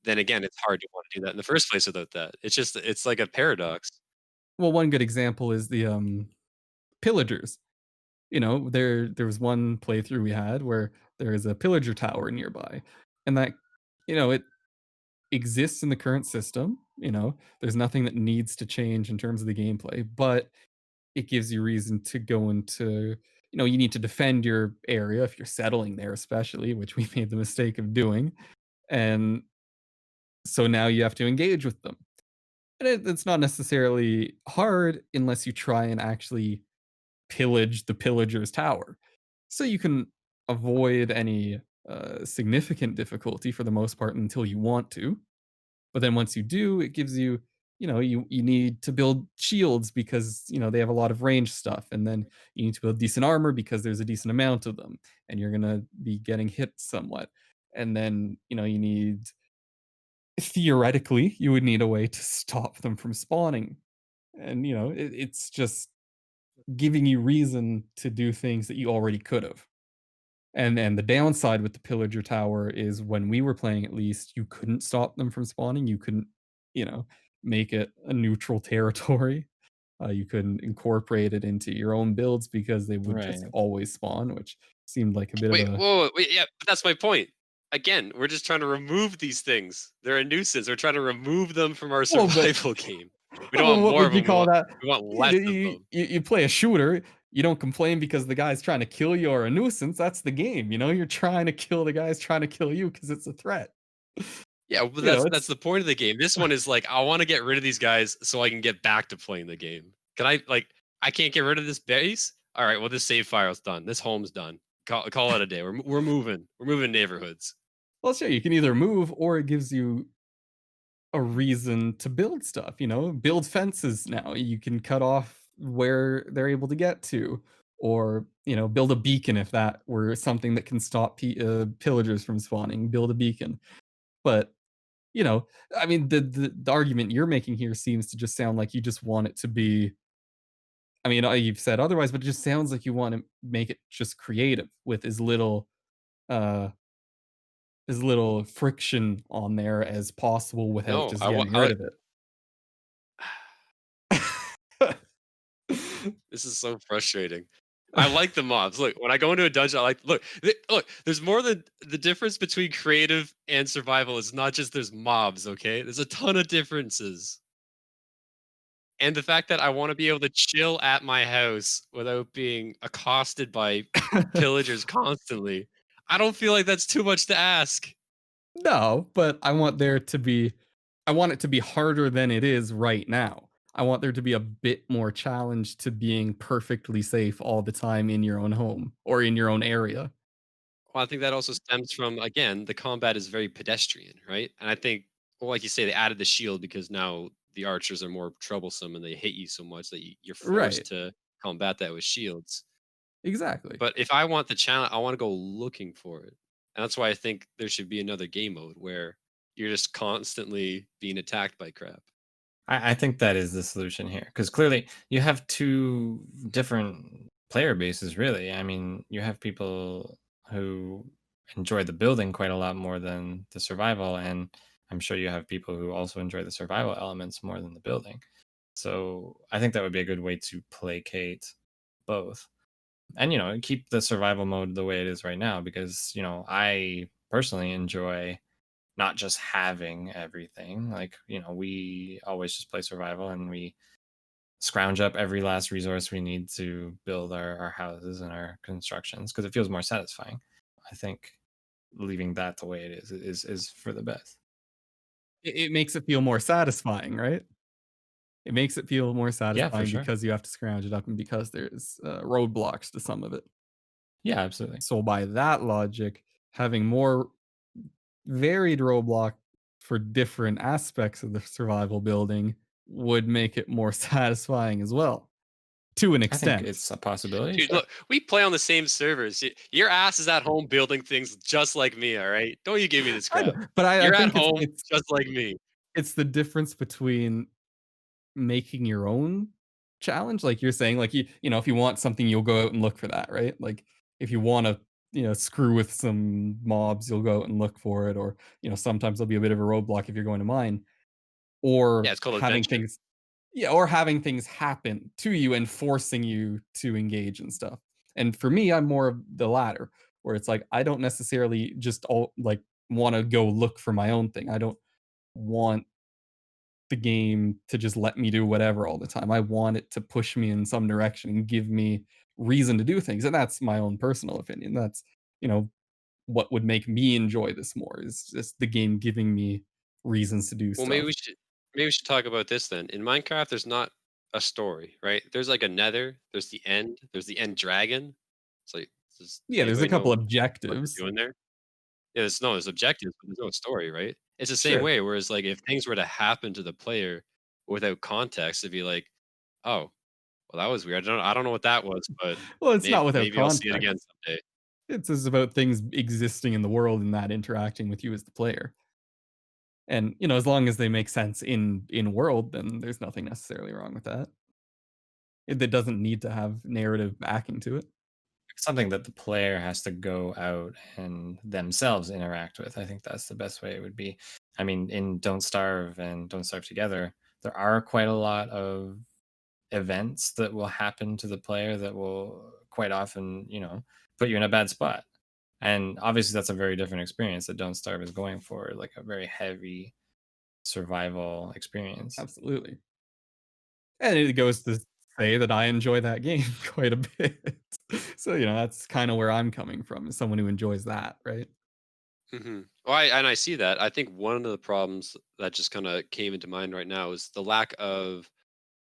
then again, it's hard to want to do that in the first place without that. It's like a paradox. Well, one good example is the, pillagers. There was one playthrough we had where there is a pillager tower nearby, and it exists in the current system. There's nothing that needs to change in terms of the gameplay, but it gives you reason to go into, you need to defend your area if you're settling there, especially, which we made the mistake of doing. And so now you have to engage with them. And it's not necessarily hard unless you try and actually pillage the pillager's tower. So you can avoid any significant difficulty for the most part until you want to. But then once you do, it gives you, you need to build shields because they have a lot of range stuff, and then you need to build decent armor because there's a decent amount of them, and you're gonna be getting hit somewhat. And then you need theoretically you would need a way to stop them from spawning, and it's just giving you reason to do things that you already could have. And the downside with the pillager tower is when we were playing, at least, you couldn't stop them from spawning. You couldn't, you know, make it a neutral territory. You couldn't incorporate it into your own builds because they would just Right. always spawn, which seemed like a bit of Wait, a whoa, whoa, wait, yeah, but that's my point. Again, we're just trying to remove these things. They're a nuisance. We're trying to remove them from our well, but survival game. We don't well, want what more would of you them. call that? We want You, less of you, them. you you play a shooter. You don't complain because the guy's trying to kill you or a nuisance. That's the game. You're trying to kill the guy's trying to kill you because it's a threat. Yeah, but that's It's the point of the game. This one is like I want to get rid of these guys so I can get back to playing the game. Can I like I can't get rid of this base? All right, well this save file's done. This home's done. Call it a day. We're moving. We're moving neighborhoods. well, sure. You can either move or it gives you a reason to build stuff. Build fences now. You can cut off where they're able to get to, or build a beacon if that were something that can stop pillagers from spawning. Build a beacon, but you know, I mean, the argument you're making here seems to just sound like you just want it to be. I mean, you've said otherwise, but it just sounds like you want to make it just creative with uh, as little friction on there as possible without No, just getting rid of it. this is so frustrating. I like the mobs. Look, when I go into a dungeon, I look. There's more than the difference between creative and survival is not just there's mobs. Okay, there's a ton of differences, and the fact that I want to be able to chill at my house without being accosted by pillagers constantly. I don't feel like that's too much to ask. No, but I want it to be harder than it is right now. I want there to be a bit more challenge to being perfectly safe all the time in your own home or in your own area. Well, I think that also stems from again the combat is very pedestrian, right? And I think, well, like you say, they added the shield because now the archers are more troublesome and they hit you so much that you're forced Right. to combat that with shields. Exactly. But if I want the challenge, I want to go looking for it, and that's why I think there should be another game mode where you're just constantly being attacked by crap. I think that is the solution here because clearly you have two different player bases, really. I mean, you have people who enjoy the building quite a lot more than the survival, and I'm sure you have people who also enjoy the survival elements more than the building. So I think that would be a good way to placate both. And keep the survival mode the way it is right now because I personally enjoy not just having everything. Like, we always just play survival and we scrounge up every last resource we need to build our houses and our constructions because it feels more satisfying. I think leaving that the way it is for the best. It makes it feel more satisfying, right? It makes it feel more Yeah, for satisfying sure. because you have to scrounge it up and because there's roadblocks to some of it. Yeah, absolutely. So by that logic, having more varied roadblock for different aspects of the survival building would make it more satisfying as well, to an I think extent. it's a possibility, Dude, sure. look, we play on the same servers. Your ass is at home building things just like me, all right? Don't you give me this I know, crap. but I You're at think home just like me. it's the difference between making your own challenge, like you're saying, like, if you want something, you'll go out and look for that, right? Like, if you wanna, screw with some mobs, you'll go out and look for it, or, sometimes there'll be a bit of a roadblock if you're going to mine, Yeah, or it's called having adventure. things yeah, or having things happen to you and forcing you to engage and stuff. And for me, I'm more of the latter, where it's like, I don't necessarily just wanna go look for my own thing. I don't want the game to just let me do whatever all the time. I want it to push me in some direction and give me reason to do things. And that's my own personal opinion. That's, you know, what would make me enjoy this more is just the game giving me reasons to do Well, stuff. maybe we should talk about this then. In Minecraft, there's not a story, right? There's like a Nether, there's the end dragon. It's like, does Yeah, there's a anybody couple know what objectives. they're doing there? Yeah, there's objectives, but there's no story, right? It's the same Sure. way. Whereas like if things were to happen to the player without context, it'd be like, oh, well, that was weird. I don't know what that was, but Well, it's not without maybe I'll see it context. again someday. It's just about things existing in the world and that interacting with you as the player. And, as long as they make sense in world, then there's nothing necessarily wrong with that. It doesn't need to have narrative backing to it. Something that the player has to go out and themselves interact with. I think that's the best way it would be. I mean, in Don't Starve and Don't Starve Together, there are quite a lot of events that will happen to the player that will quite often, put you in a bad spot. And obviously, that's a very different experience that Don't Starve is going for, like a very heavy survival experience. Absolutely. And it goes to say that I enjoy that game quite a bit. So, that's kinda where I'm coming from, as someone who enjoys that, right? Well, I see that. I think one of the problems that just kind of came into mind right now is the lack of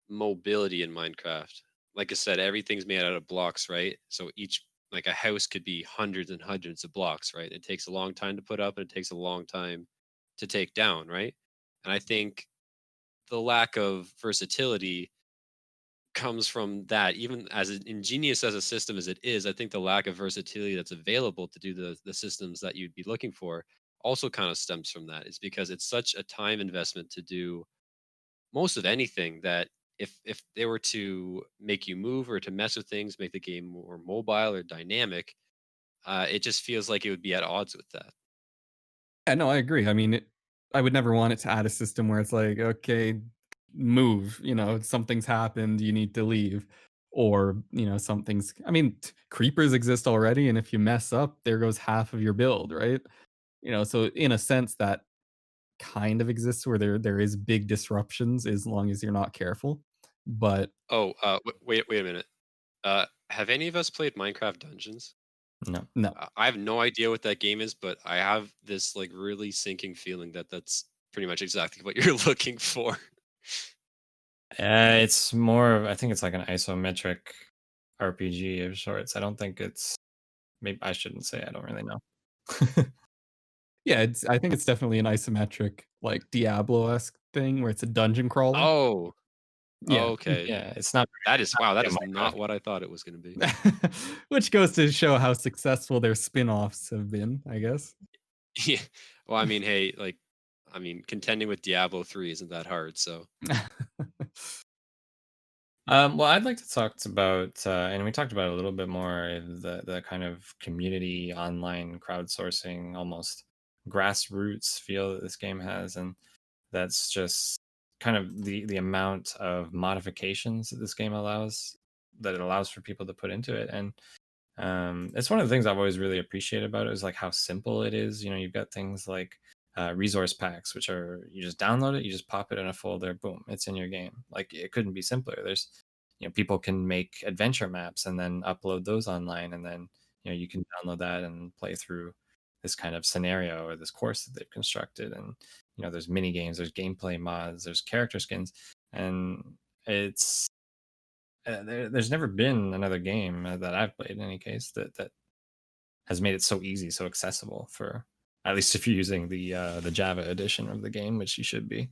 mobility in Minecraft. Like I said, everything's made out of blocks, right? So each like a house could be hundreds and hundreds of blocks, right? It takes a long time to put up and it takes a long time to take down, right? And I think the lack of versatility comes from that. Even as ingenious as a system as it is, I think the lack of versatility that's available to do the systems that you'd be looking for also kind of stems from that. Is because it's such a time investment to do most of anything that if they were to make you move or to mess with things, make the game more mobile or dynamic, it just feels like it would be at odds with that. Yeah, no, I agree. I mean, I would never want it to add a system where it's like, "Okay, move," "Something's happened, you need to leave." Or, something's I mean, creepers exist already, and if you mess up, there goes half of your build, right? So in a sense, that kind of exists where there is big disruptions as long as you're not careful. But Oh, wait a minute. Have any of us played Minecraft Dungeons? No. no. I have no idea what that game is, but I have this like really sinking feeling that that's pretty much exactly what you're looking for. It's more of, I think it's like an isometric RPG of sorts. I don't think it's, maybe I shouldn't say, I don't really know. Yeah, I think it's definitely an isometric, like, Diablo-esque thing where it's a dungeon crawler. Oh, Yeah. okay. Yeah, it's not That is wow. That really a is Minecraft. not what I thought it was going to be. Which goes to show how successful their spin-offs have been, I guess. Yeah. Well, I mean, hey, like, I mean, contending with Diablo 3 isn't that hard. So, Well, I'd like to talk about, and we talked about it a little bit more, the kind of community online crowdsourcing, almost grassroots feel that this game has, and that's just kind of the amount of modifications that this game allows, that it allows for people to put into it. And it's one of the things I've always really appreciated about it is like how simple it is. You've got things like resource packs, which are, you just download it, you just pop it in a folder, boom, it's in your game. Like, it couldn't be simpler. There's, people can make adventure maps and then upload those online, and then you can download that and play through this kind of scenario or this course that they've constructed. And there's mini games, there's gameplay mods, there's character skins, and it's there's never been another game that I've played in any case that has made it so easy, so accessible for at least if you're using the Java edition of the game, which you should be.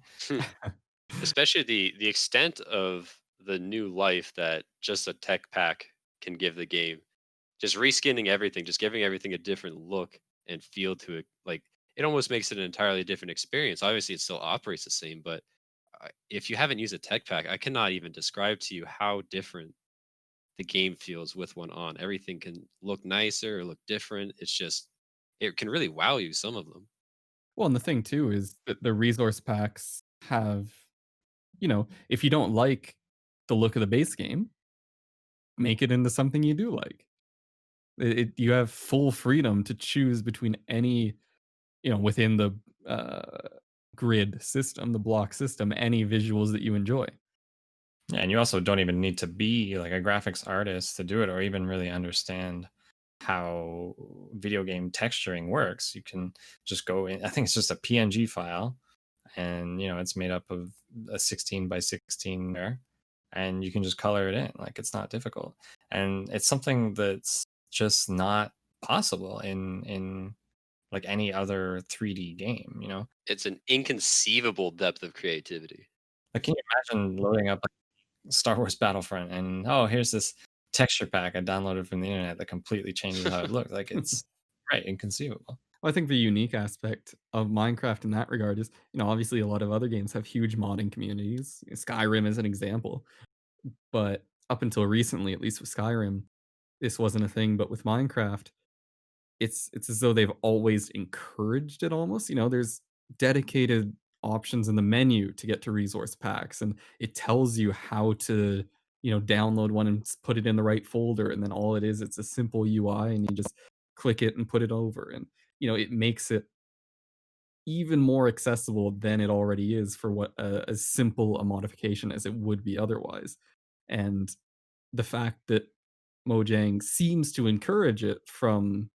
Especially the extent of the new life that just a tech pack can give the game. Just reskinning everything, just giving everything a different look and feel to it. Like it almost makes it an entirely different experience. Obviously, it still operates the same, but if you haven't used a tech pack, I cannot even describe to you how different the game feels with one on. Everything can look nicer or look different. It's just it can really wow you. Some of them. Well, and the thing too is that the resource packs have, if you don't like the look of the base game, make it into something you do like. You have full freedom to choose between any, within the uh, grid system, the block system, any visuals that you enjoy. Yeah, and you also don't even need to be like a graphics artist to do it or even really understand how video game texturing works. You can just go in, I think it's just a PNG file, and it's made up of a 16 by 16 there, and you can just color it in. Like it's not difficult. And it's something that's just not possible in like any other 3D game. It's an inconceivable depth of creativity. Like can you imagine loading up Star Wars Battlefront, and oh, here's this texture pack I downloaded from the internet that completely changes how it looks. Like it's right inconceivable. I think the unique aspect of Minecraft in that regard is, obviously a lot of other games have huge modding communities. Skyrim is an example, but up until recently, at least with Skyrim, this wasn't a thing. But with Minecraft, it's as though they've always encouraged it almost. There's dedicated options in the menu to get to resource packs, and it tells you how to, download one and put it in the right folder, and then all it is, it's a simple UI, and you just click it and put it over, and it makes it even more accessible than it already is for what as simple a modification as it would be otherwise. And the fact that Mojang seems to encourage it from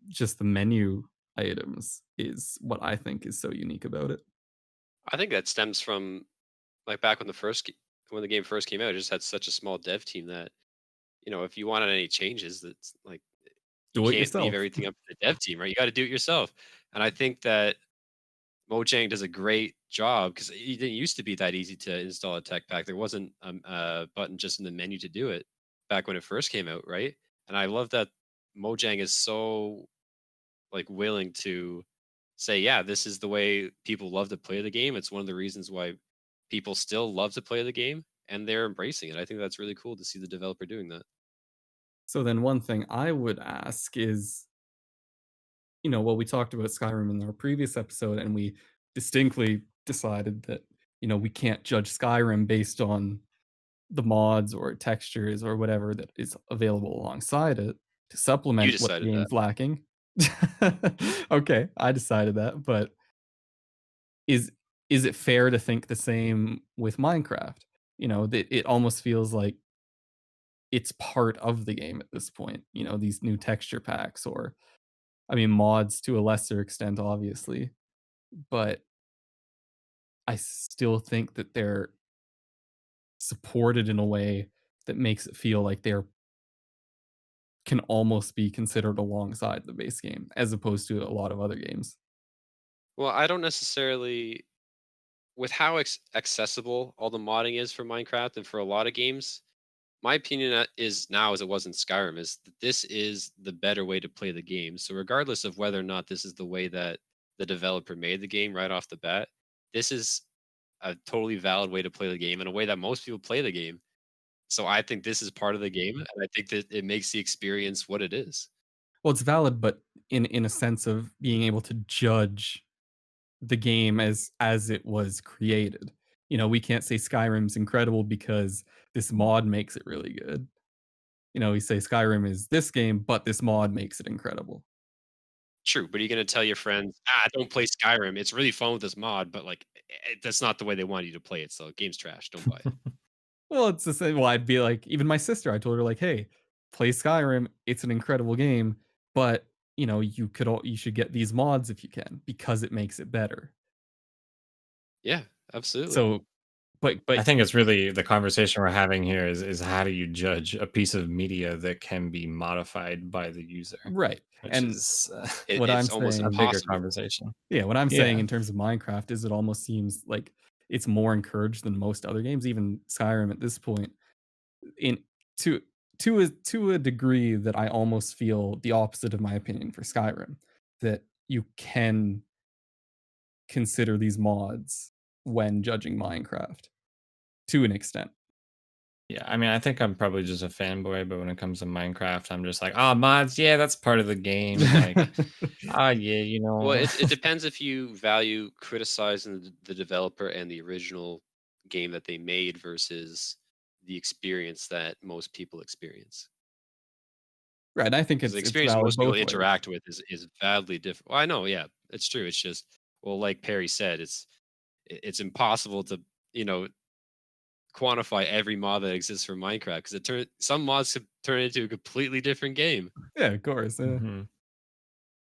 just the menu items is what I think is so unique about it. I think that stems from like back when when the game first came out, it just had such a small dev team that if you wanted any changes, that's like you Do it can't leave yourself. everything up to the dev team, right? You got to do it yourself. And I think that Mojang does a great job because it didn't used to be that easy to install a tech pack. There wasn't a button just in the menu to do it back when it first came out, right? And I love that Mojang is so like willing to say, yeah, this is the way people love to play the game. It's one of the reasons why people still love to play the game and they're embracing it. I think that's really cool to see the developer doing that. So then one thing I would ask is, well, we talked about Skyrim in our previous episode, and we distinctly decided that, we can't judge Skyrim based on the mods or textures or whatever that is available alongside it to You supplement what the decided that. game's lacking. Okay, I decided that, but is is it fair to think the same with Minecraft? That it almost feels like it's part of the game at this point, these new texture packs or I mean mods to a lesser extent obviously, but I still think that they're supported in a way that makes it feel like they're can almost be considered alongside the base game as opposed to a lot of other games. Well, I don't necessarily, with how accessible all the modding is for Minecraft and for a lot of games, my opinion is now, as it was in Skyrim, is that this is the better way to play the game. So, regardless of whether or not this is the way that the developer made the game right off the bat, this is a totally valid way to play the game in a way that most people play the game. So, I think this is part of the game, and I think that it makes the experience what it is. Well, it's valid, but in a sense of being able to judge the game as it was created. We can't say Skyrim's incredible because this mod makes it really good. We say Skyrim is this game, but this mod makes it incredible. True, but you're gonna tell your friends, don't play Skyrim. It's really fun with this mod, but like, that's not the way they want you to play it. So, game's trash. Don't buy it." Well, it's the same. Well, I'd be like, even my sister, I told her like, "Hey, play Skyrim. It's an incredible game, but you should get these mods if you can because it makes it better." Yeah, absolutely. So, but I think it's really the conversation we're having here is how do you judge a piece of media that can be modified by the user, right, which and is what I'm It's almost a saying bigger impossible. conversation. yeah, what I'm saying Yeah. in terms of Minecraft is it almost seems like it's more encouraged than most other games, even Skyrim at this point, in to to a degree that I almost feel the opposite of my opinion for Skyrim, that you can consider these mods when judging Minecraft to an extent. Yeah, I mean, I think I'm probably just a fanboy, but when it comes to Minecraft, I'm just like, "Oh, mods, yeah, that's part of the game." Like, "Ah, yeah, you Well, know." it depends if you value criticizing the developer and the original game that they made versus the experience that most people experience. Right, I think Because the it's experience valid most people both ways. interact with is vastly different. Well, I know, yeah, it's true. It's just, well, like Perry said, it's impossible to, you know, quantify every mod that exists for Minecraft because some mods could turn into a completely different game. Yeah, of course, yeah. Mhm.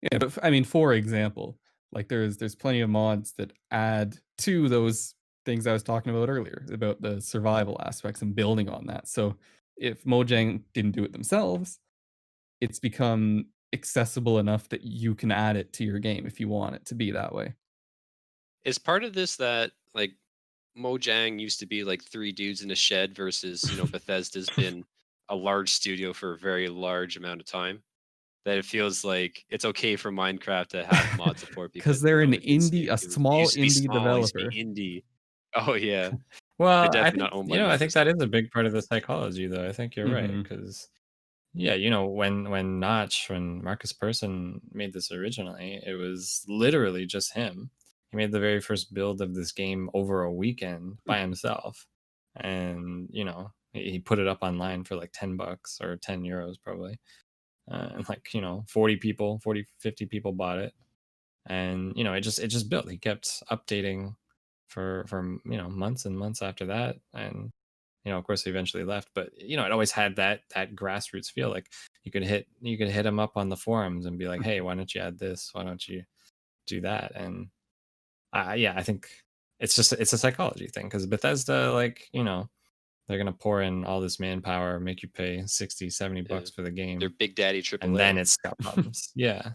Yeah, but I mean, for example, like there's plenty of mods that add to those things I was talking about earlier about the survival aspects and building on that. So if Mojang didn't do it themselves, it's become accessible enough that you can add it to your game if you want it to be that way. Is part of this that like Mojang used to be like three dudes in a shed versus, Bethesda's been a large studio for a very large amount of time? That it feels like it's okay for Minecraft to have mod support because, Because they're an it's indie, a it small used to be indie small, it used to be developer. indie. Oh, yeah. They're Well, I definitely think, not owned by I think that is Microsoft. a big part of the psychology, though. I think you're right, Mhm. because yeah, when Marcus Persson made this originally, it was literally just him. He made the very first build of this game over a weekend by himself, and he put it up online for like $10 or €10 probably, and like 40, 50 people bought it, and it just built. He kept updating for months and months after that, and of course he eventually left, but it always had that grassroots feel. Like you could hit him up on the forums and be like, hey, why don't you add this, why don't you do that? And yeah, I think it's a psychology thing, because Bethesda, like, they're gonna pour in all this manpower, make you pay 60, 70 Yeah. bucks for the They're game, Big Daddy and then AAA. it's got problems. Yeah.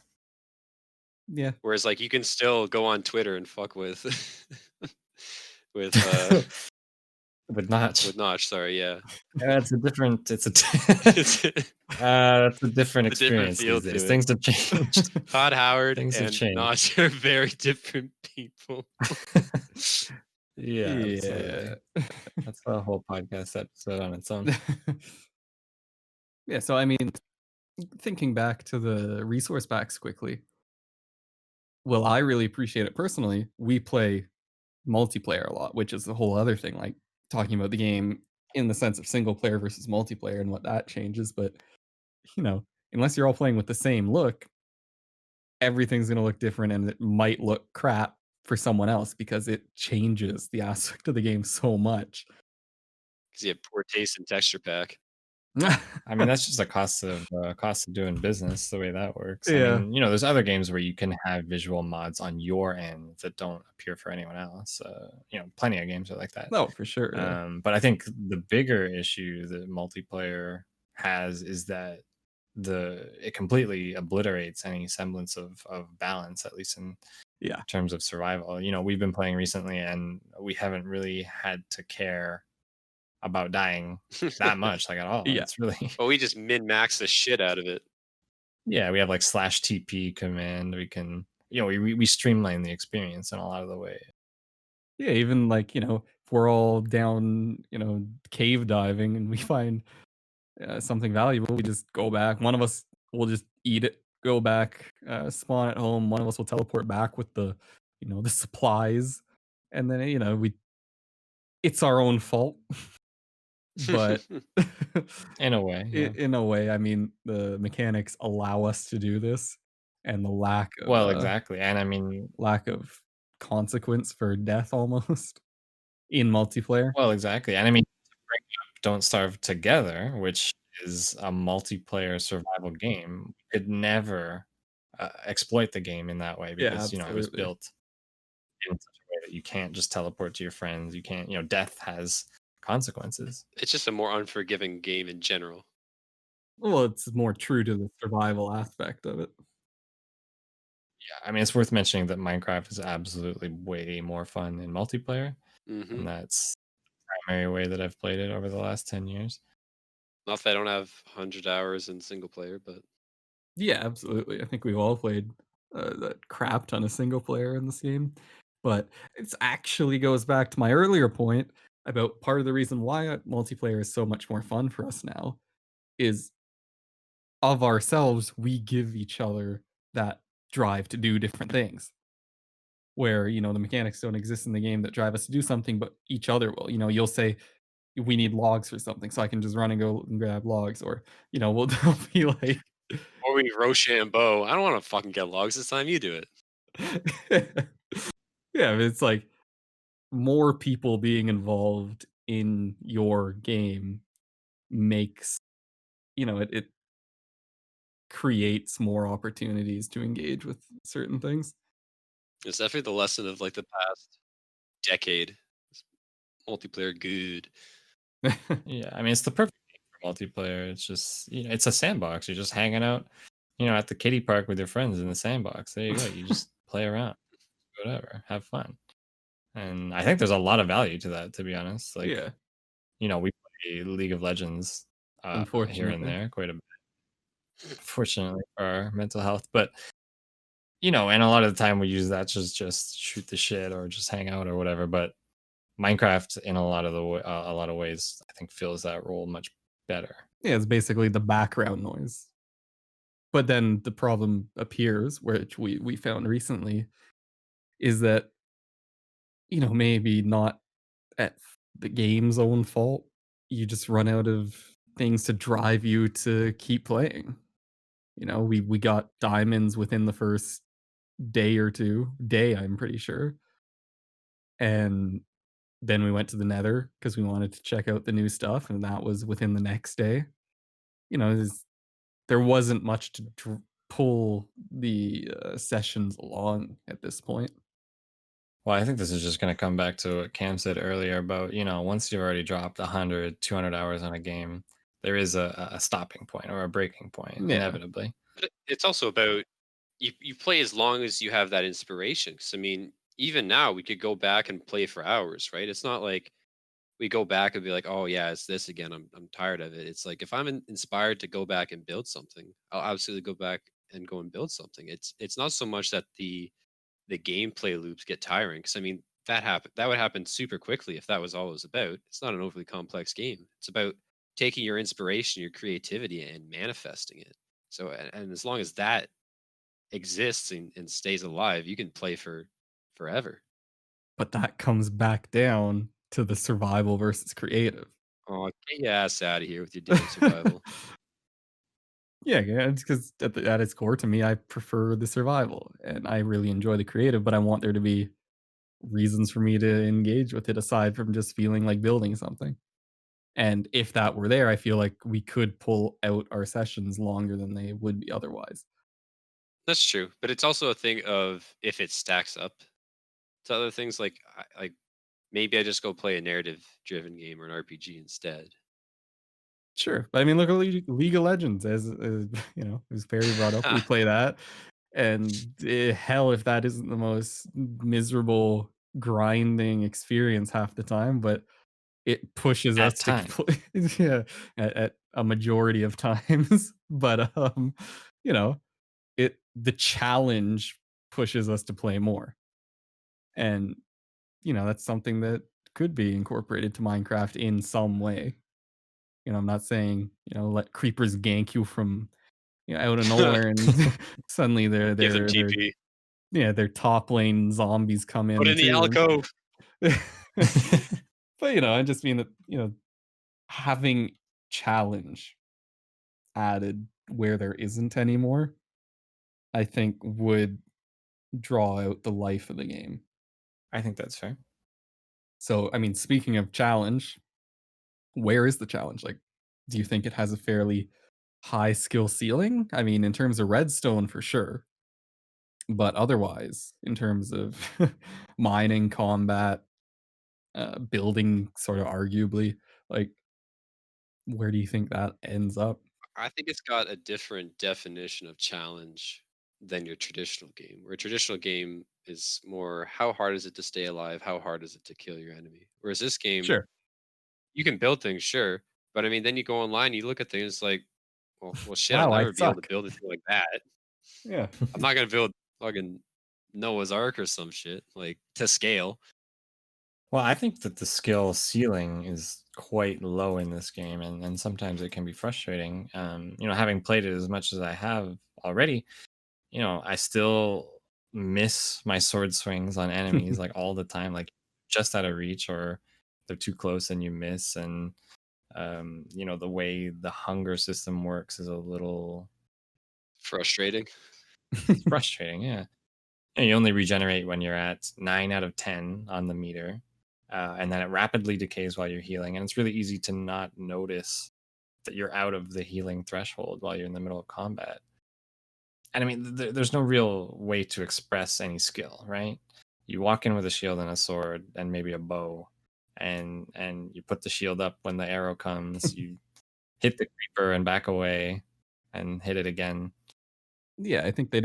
Yeah. Whereas, like, you can still go on Twitter and fuck with with, uh With Notch. with Notch, sorry, yeah. Yeah, it's a It's that's a different a different experience feel these days. to it. Things have changed. Todd Howard Things have and changed. Notch are very different people. Yeah, Yeah. absolutely. That's a whole podcast episode on its own. Yeah, so I mean, thinking back to the resource packs quickly, well, I really appreciate it personally. We play multiplayer a lot, which is a whole other thing, like talking about the game in the sense of single player versus multiplayer and what that changes. But, you know, unless you're all playing with the same look, everything's going to look different and it might look crap for someone else because it changes the aspect of the game so much. 'Cause you have poor taste in texture pack. I mean, that's just a cost of doing business, the way that works. I Yeah. mean, there's other games where you can have visual mods on your end that don't appear for anyone else. Plenty of games are like that. No, for sure. Yeah. But I think the bigger issue that multiplayer has is that it completely obliterates any semblance of balance, at least in Yeah. terms of survival. We've been playing recently, and we haven't really had to care about dying that much, like, at all. Yeah. It's really Well, we just min-max the shit out of it. yeah, we have like /TP command. We can, we streamline the experience in a lot of the way. Yeah. Even like, if we're all down, cave diving and we find something valuable, we just go back. One of us will just eat it, go back, spawn at home. One of us will teleport back with the supplies. And then, it's our own fault. But In a way, yeah. in a way, I mean, the mechanics allow us to do this, and the Well, exactly, and I mean, lack of consequence for death almost in multiplayer. well, exactly, and I mean, to bring up Don't Starve Together, which is a multiplayer survival game, we could never exploit the game in that way, Yeah, because it was absolutely. built in such a way that you can't just teleport to your friends. You can't, death has consequences. It's just a more unforgiving game in general. Well, it's more true to the survival aspect of it. Yeah, I mean, it's worth mentioning that Minecraft is absolutely way more fun in multiplayer, Hmm. and that's the primary way that I've played it over the last 10 years. Not that I don't have 100 hours in single player, but Yeah, absolutely. I think we've all played that crap ton of single player in this game, but it's actually goes back to my earlier point about part of the reason why multiplayer is so much more fun for us now is of ourselves we give each other that drive to do different things. Where the mechanics don't exist in the game that drive us to do something, but each other will. You'll say we need logs for something, so I can just run and go and grab logs, or we'll they'll be like. or we Rochambeau. I don't want to fucking get logs this time. You do it. Yeah, it's like more people being involved in your game makes it creates more opportunities to engage with certain things. It's definitely the lesson of like the past decade. It's multiplayer good. Yeah, I mean, it's the perfect game for multiplayer. It's just, it's a sandbox. You're just hanging out, at the kiddie park with your friends in the sandbox. There you go. You just play around, whatever, have fun. And I think there's a lot of value to that, to be honest. Like, Yeah, we play League of Legends here and unfortunately. there quite a bit, fortunately for our mental health. But, and a lot of the time we use that to just shoot the shit or just hang out or whatever. But Minecraft, in a lot of ways, I think fills that role much better. Yeah, it's basically the background noise. But then the problem appears, which we found recently, is that maybe not at the game's own fault. You just run out of things to drive you to keep playing. We got diamonds within the first day or two. Day, I'm pretty sure. And then we went to the Nether because we wanted to check out the new stuff, and that was within the next day. There wasn't much to pull the sessions along at this point. Well, I think this is just going to come back to what Cam said earlier about, once you've already dropped 100, 200 hours on a game, there is a stopping point or a breaking point, Yeah, inevitably. But it's also about you play as long as you have that inspiration. Because I mean, even now we could go back and play for hours, right? It's not like we go back and be like, oh yeah, it's this again. I'm tired of it. It's like if I'm inspired to go back and build something, I'll absolutely go back and go and build something. It's not so much that the gameplay loops get tiring. Because I mean, that would happen super quickly if that was all it was about. It's not an overly complex game. It's about taking your inspiration, your creativity, and manifesting it. So, and as long as that exists and stays alive, you can play for forever. but that comes back down to the survival versus creative. Oh, get your ass out of here with your damn survival. Yeah, it's because at its core, to me, I prefer the survival, and I really enjoy the creative, but I want there to be reasons for me to engage with it aside from just feeling like building something. And if that were there, I feel like we could pull out our sessions longer than they would be otherwise. That's true, but it's also a thing of if it stacks up to other things. Like maybe I just go play a narrative-driven game or an RPG instead. Sure, but I mean, look at League of Legends, as as Perry brought up, we play that, and hell, if that isn't the most miserable grinding experience half the time, but it pushes At us to time. yeah, at a majority of times, but you know, the challenge pushes us to play more, and that's something that could be incorporated to Minecraft in some way. I'm not saying, let creepers gank you from, out of nowhere and suddenly Give them they're TP. yeah, their top lane zombies come Put in in the too. alcove. And but I just mean that, having challenge added where there isn't anymore, I think would draw out the life of the game. I think that's fair. So, I mean, speaking of challenge, where is the challenge? Like, do you think it has a fairly high skill ceiling? I mean, in terms of redstone, for sure. But otherwise, in terms of mining, combat, building, sort of arguably, like, where do you think that ends up? I think it's got a different definition of challenge than your traditional game. Where a traditional game is more how hard is it to stay alive? How hard is it to kill your enemy? Whereas this game, Sure. you can build things, sure. But I mean, then you go online, you look at things like, well, shit, I'll Wow, I never be able to suck. build anything like that. Yeah. I'm not gonna build fucking Noah's Ark or some shit like to scale. Well, I think that the skill ceiling is quite low in this game, and sometimes it can be frustrating. Having played it as much as I have already, I still miss my sword swings on enemies like all the time, like just out of reach, or they're too close and you miss. And the way the hunger system works is a little Frustrating. it's frustrating. Yeah. And you only regenerate when you're at 9 out of 10 on the meter. And then it rapidly decays while you're healing. And it's really easy to not notice that you're out of the healing threshold while you're in the middle of combat. And I mean, there's no real way to express any skill, right? You walk in with a shield and a sword and maybe a bow, and you put the shield up when the arrow comes. You hit the creeper and back away, and hit it again. Yeah, I think they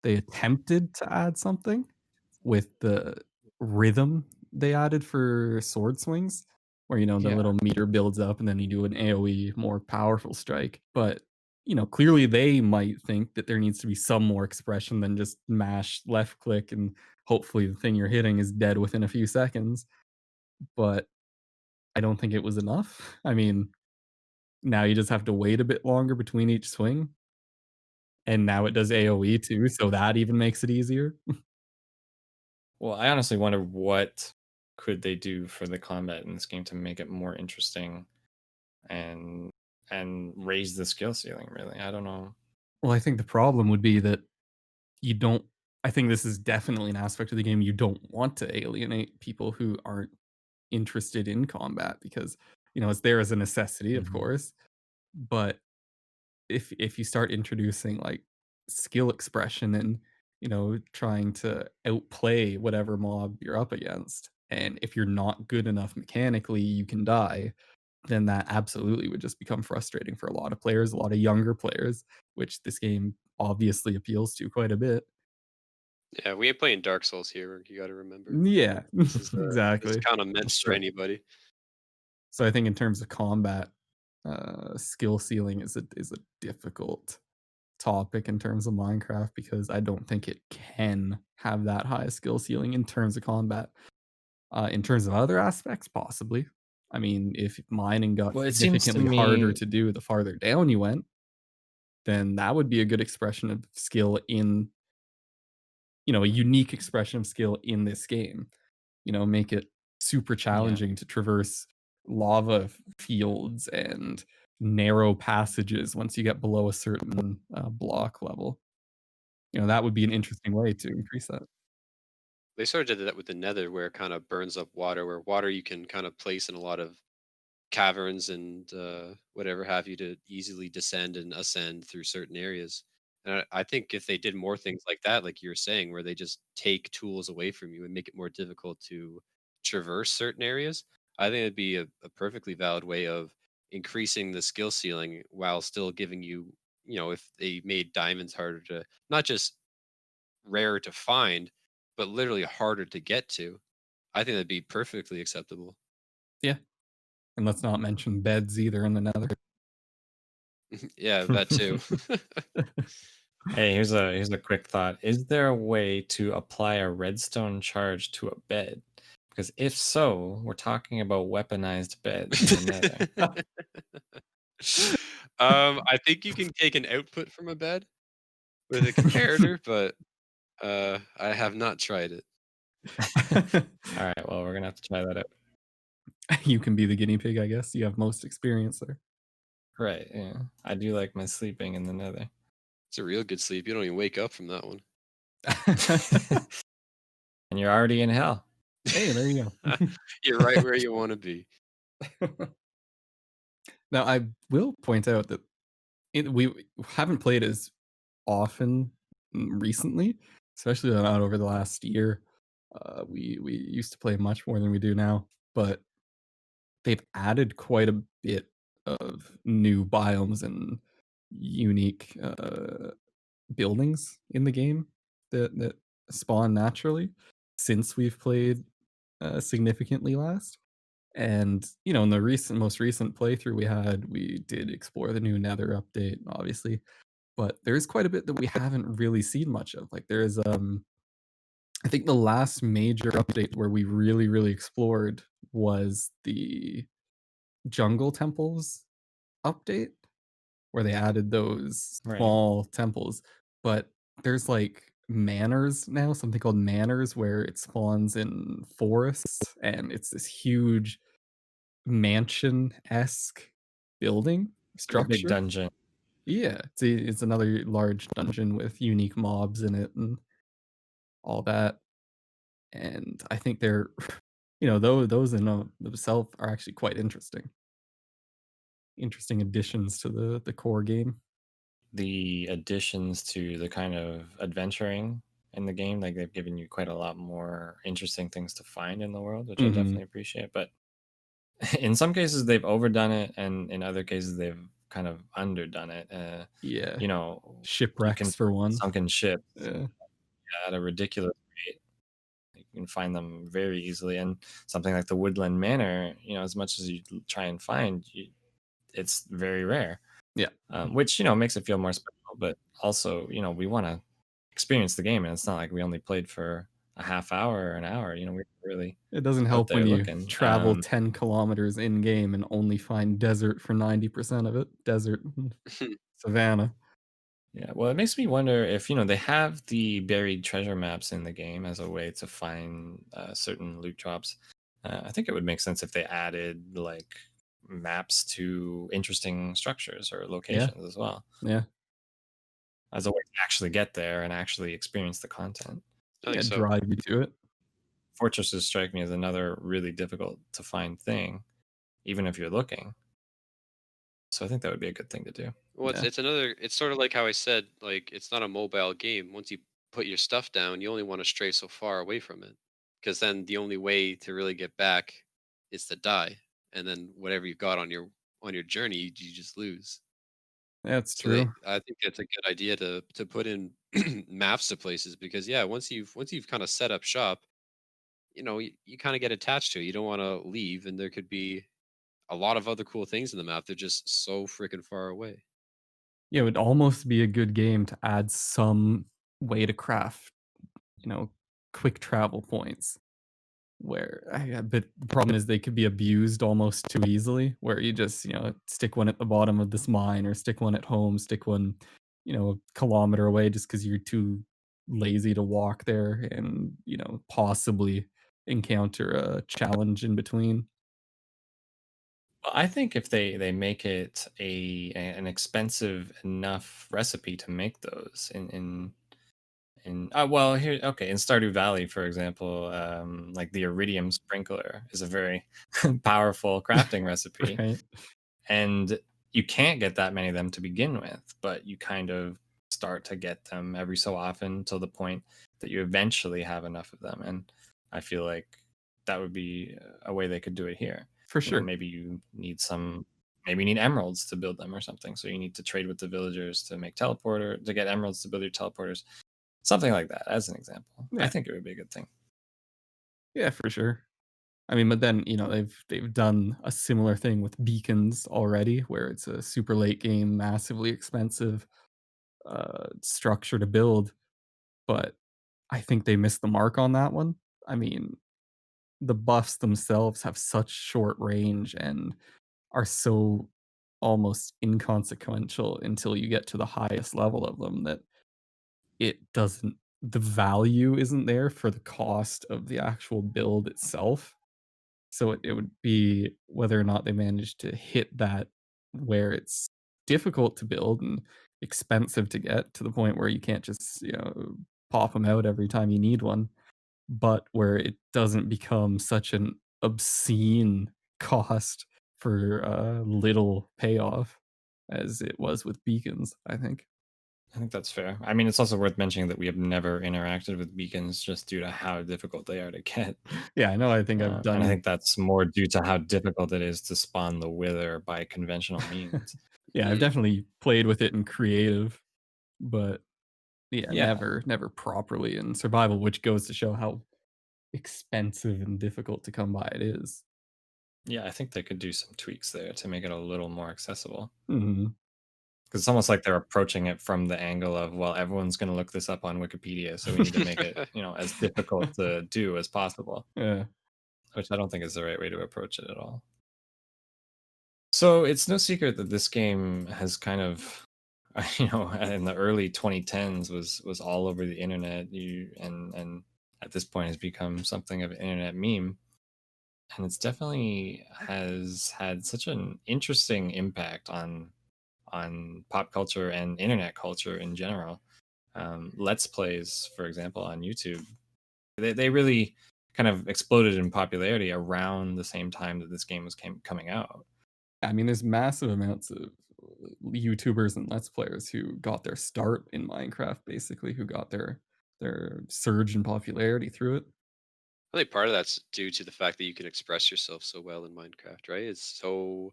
attempted to add something with the rhythm they added for sword swings, where, the Yeah. little meter builds up and then you do an AoE more powerful strike. But, clearly they might think that there needs to be some more expression than just mash left click and hopefully the thing you're hitting is dead within a few seconds. But I don't think it was enough. I mean, now you just have to wait a bit longer between each swing. And now it does AoE too, so that even makes it easier. Well, I honestly wonder what could they do for the combat in this game to make it more interesting and raise the skill ceiling, really. I don't know. Well, I think the problem would be that you don't I think this is definitely an aspect of the game you don't want to alienate people who aren't interested in combat because, it's there as a necessity, of Mhm. course, but if you start introducing, like, skill expression and, trying to outplay whatever mob you're up against, and if you're not good enough mechanically, you can die, then that absolutely would just become frustrating for a lot of players, a lot of younger players, which this game obviously appeals to quite a bit. Yeah, we ain't playing Dark Souls here. You got to remember. Yeah, This is exactly. kind of meant That's for true. anybody. So I think in terms of combat, skill ceiling is a difficult topic in terms of Minecraft because I don't think it can have that high a skill ceiling in terms of combat. In terms of other aspects, possibly. I mean, if mining got Well, it seems to significantly harder me to do the farther down you went, then that would be a good expression of skill in, a unique expression of skill in this game. Make it super yeah. challenging to traverse lava fields and narrow passages once you get below a certain block level. That would be an interesting way to increase that. They sort of did that with the Nether, where it kind of burns up water. Where water you can kind of place in a lot of caverns and whatever have you to easily descend and ascend through certain areas. And I think if they did more things like that, like you were saying, where they just take tools away from you and make it more difficult to traverse certain areas, I think it'd be a perfectly valid way of increasing the skill ceiling while still giving you, if they made diamonds harder to, not just rarer to find, but literally harder to get to, I think that'd be perfectly acceptable. Yeah, and let's not mention beds either in the Nether. Yeah, that too. Hey, here's a quick thought. Is there a way to apply a redstone charge to a bed? Because if so, we're talking about weaponized beds in the Nether. I think you can take an output from a bed with a comparator, but I have not tried it. All right, well, we're gonna have to try that out. You can be the guinea pig, I guess. You have most experience there. Right, yeah. I do like my sleeping in the Nether. It's a real good sleep. You don't even wake up from that one. And you're already in hell. Hey, there you You're right where you want to be. go. Now, I will point out that we haven't played as often recently, especially not over the last year. We used to play much more than we do now, but they've added quite a bit of new biomes and unique buildings in the game that spawn naturally since we've played significantly last. And in the most recent playthrough we had, we did explore the new Nether update, obviously, but there's quite a bit that we haven't really seen much of. Like there's I think the last major update where we really explored was the jungle temples update, where they added those Right. small temples. But there's like manors now, something called manors, where it spawns in forests, and it's this huge mansion-esque building Like a big structure. dungeon. Yeah, it's another large dungeon with unique mobs in it and all that. And I think they're, though those in themselves are actually quite interesting additions to the core game. The additions to the kind of adventuring in the game, like they've given you quite a lot more interesting things to find in the world, which I Mhm. definitely appreciate. But in some cases they've overdone it, and in other cases they've kind of underdone it. Yeah. You know, you can Shipwrecks for find one. sunken ships Yeah. at a ridiculous rate. You can find them very easily, and something like the Woodland Manor, as much as you try and find, it's very rare, Yeah. which makes it feel more special. But also, we want to experience the game, and it's not like we only played for a half hour or an hour. We were really It doesn't out help when there you looking. travel 10 kilometers in game and only find desert for 90% of it. Desert, savanna. Yeah, well, it makes me wonder if, they have the buried treasure maps in the game as a way to find certain loot drops. I think it would make sense if they added like maps to interesting structures or Yeah. locations as well, Yeah. as a way to actually get there and actually experience the content. I think Yeah, so. drive you to it. Fortresses strike me as another really difficult to find thing, even if you're looking. So I think that would be a good thing to do. Well, Yeah. it's sort of like how I said, like it's not a mobile game. Once you put your stuff down, you only want to stray so far away from it, because then the only way to really get back is to die, and then whatever you got on your journey, you just lose. That's So they, true. I think it's a good idea to put in maps to places, because yeah, once you've kind of set up shop, you kind of get attached to it. You don't want to leave, and there could be a lot of other cool things in the map. They're just so freaking far away. Yeah, it would almost be a good game to add some way to craft, you know, quick travel points. Where but the problem is they could be abused almost too easily, where you just, stick one at the bottom of this mine or stick one at home, stick one, a kilometer away just because 'cause you're too lazy to walk there and, possibly encounter a challenge in between. Well, I think if they make it an expensive enough recipe to make those well, here, okay, in Stardew Valley, for example, like the iridium sprinkler is a very powerful crafting recipe, Right? and you can't get that many of them to begin with, but you kind of start to get them every so often till the point that you eventually have enough of them. And I feel like that would be a way they could do it here. For sure. Maybe you need maybe you need emeralds to build them or something, so you need to trade with the villagers to make teleporter to get emeralds to build your teleporters, something like that, as an example. I Yeah. think it would be a good thing. Yeah, for sure. I mean, but then, they've done a similar thing with beacons already, where it's a super late game, massively expensive, structure to build, but I think they missed the mark on that one. I mean, the buffs themselves have such short range and are so almost inconsequential until you get to the highest level of them that the value isn't there for the cost of the actual build itself. So it would be whether or not they manage to hit that where it's difficult to build and expensive to get to the point where you can't just, pop them out every time you need one, but where it doesn't become such an obscene cost for little payoff as it was with beacons, I think. I think that's fair. I mean, it's also worth mentioning that we have never interacted with beacons just due to how difficult they are to get. Yeah, I know. I think I've And I done. think that's more due to how difficult it is to spawn the wither by conventional means. Yeah, I've Mm. definitely played with it in creative, but yeah, Yeah, never properly in survival, which goes to show how expensive and difficult to come by it is. yeah, I think they could do some tweaks there to make it a little more accessible. Mhm. Because it's almost like they're approaching it from the angle of, well, everyone's going to look this up on Wikipedia, so we need to make it, as difficult to do as possible, Yeah. which I don't think is the right way to approach it at all. So it's no secret that this game has kind of, in the early 2010s was all over the internet. And at this point has become something of an internet meme, and it's definitely has had such an interesting impact on pop culture and internet culture in general. Let's plays, for example, on YouTube, they really kind of exploded in popularity around the same time that this game was coming out. I mean, there's massive amounts of YouTubers and Let's Players who got their start in Minecraft, basically, who got their surge in popularity through it. I think part of that's due to the fact that you can express yourself so well in Minecraft, right? It's so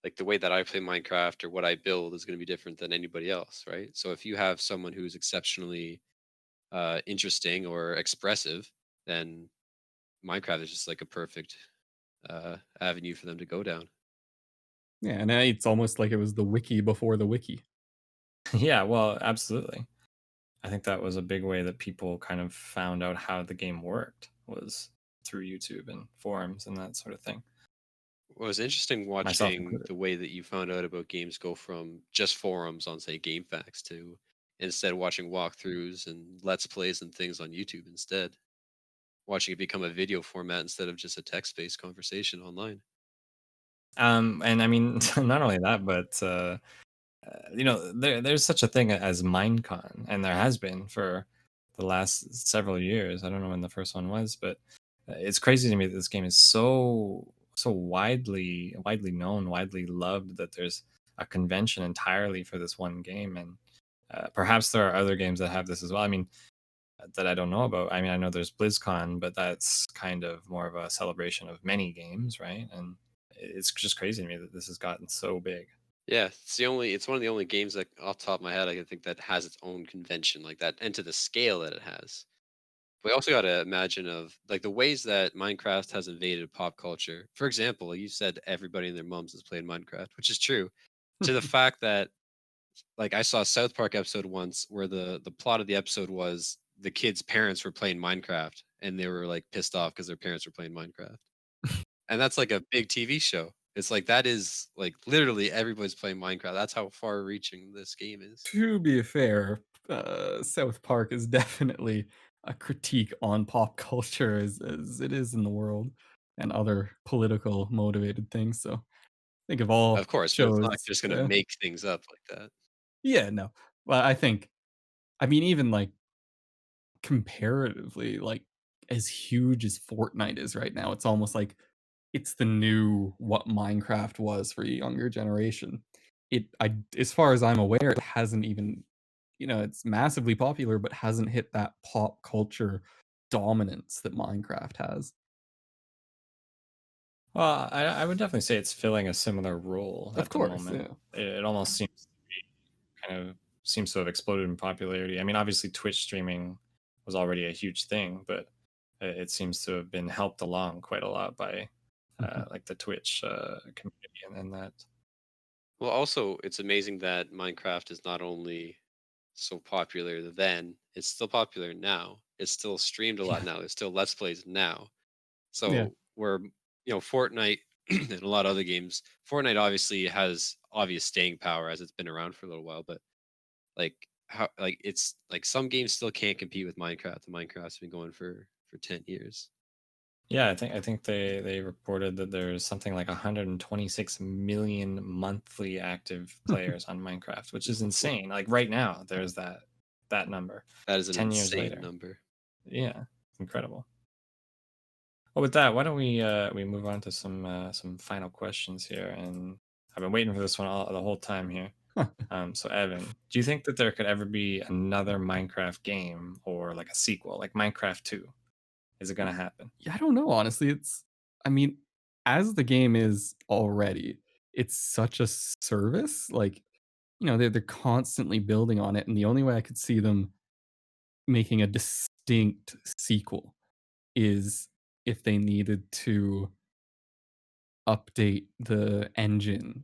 like the way that I play Minecraft or what I build is going to be different than anybody else, right? So if you have someone who's exceptionally interesting or expressive, then Minecraft is just like a perfect avenue for them to go down. Yeah, and it's almost like it was the wiki before the wiki. Yeah, well, absolutely. I think that was a big way that people kind of found out how the game worked, was through YouTube and forums and that sort of thing, Well, it was interesting myself watching included. the way that you found out about games go from just forums on, say, GameFAQs to instead watching walkthroughs and let's plays and things on YouTube instead. Watching it become a video format instead of just a text-based conversation online. And I mean, not only that, but there's such a thing as Minecon, and there has been for the last several years. I don't know when the first one was, but it's crazy to me that this game is so widely known, widely loved, that there's a convention entirely for this one game. And perhaps there are other games that have this as well. I mean, that I don't know about. I mean, I know there's BlizzCon, but that's kind of more of a celebration of many games, right? And it's just crazy to me that this has gotten so big. Yeah, it's one of the only games that off the top of my head I can think that has its own convention like that and to the scale that it has. We also got to imagine of like the ways that Minecraft has invaded pop culture. For example, you said everybody and their moms has played Minecraft, which is true. To the fact that like I saw a South Park episode once where the plot of the episode was the kids' parents were playing Minecraft and they were like pissed off because their parents were playing Minecraft. And that's like a big TV show. It's like that is like literally everybody's playing Minecraft. That's how far reaching this game is. To be fair, South Park is definitely a critique on pop culture as it is in the world and other political motivated things. So think of Of all course, but it's not shows. just gonna make things up like that. Yeah, no. Well, I mean, even like comparatively, like as huge as Fortnite is right now, it's almost like it's the new what Minecraft was for a younger generation. As far as I'm aware, it hasn't even, it's massively popular, but hasn't hit that pop culture dominance that Minecraft has. Well, I would definitely say it's filling a similar role Of at the course, moment. yeah. It almost seems to have exploded in popularity. I mean, obviously, Twitch streaming was already a huge thing, but it seems to have been helped along quite a lot by Mhm. like the Twitch community and that. Well, also, it's amazing that Minecraft is not only so popular then, it's still popular now. It's still streamed a lot Yeah, now. There's still Let's Plays now. yeah. So where Fortnite and a lot of other games, Fortnite obviously has obvious staying power as it's been around for a little while, but like how like it's like some games still can't compete with Minecraft. And Minecraft's been going for 10 years. Yeah, I think they reported that there's something like 126 million monthly active players on Minecraft, which is insane. Like right now, there's that number. That is an 10 years insane later. number. Yeah, incredible. Well, with that, why don't we move on to some final questions here? And I've been waiting for this one the whole time here. So Evan, do you think that there could ever be another Minecraft game or like a sequel, like Minecraft 2? Is it gonna happen? Yeah, I don't know, honestly. I mean, as the game is already, it's such a service. Like, they're constantly building on it. And the only way I could see them making a distinct sequel is if they needed to update the engine,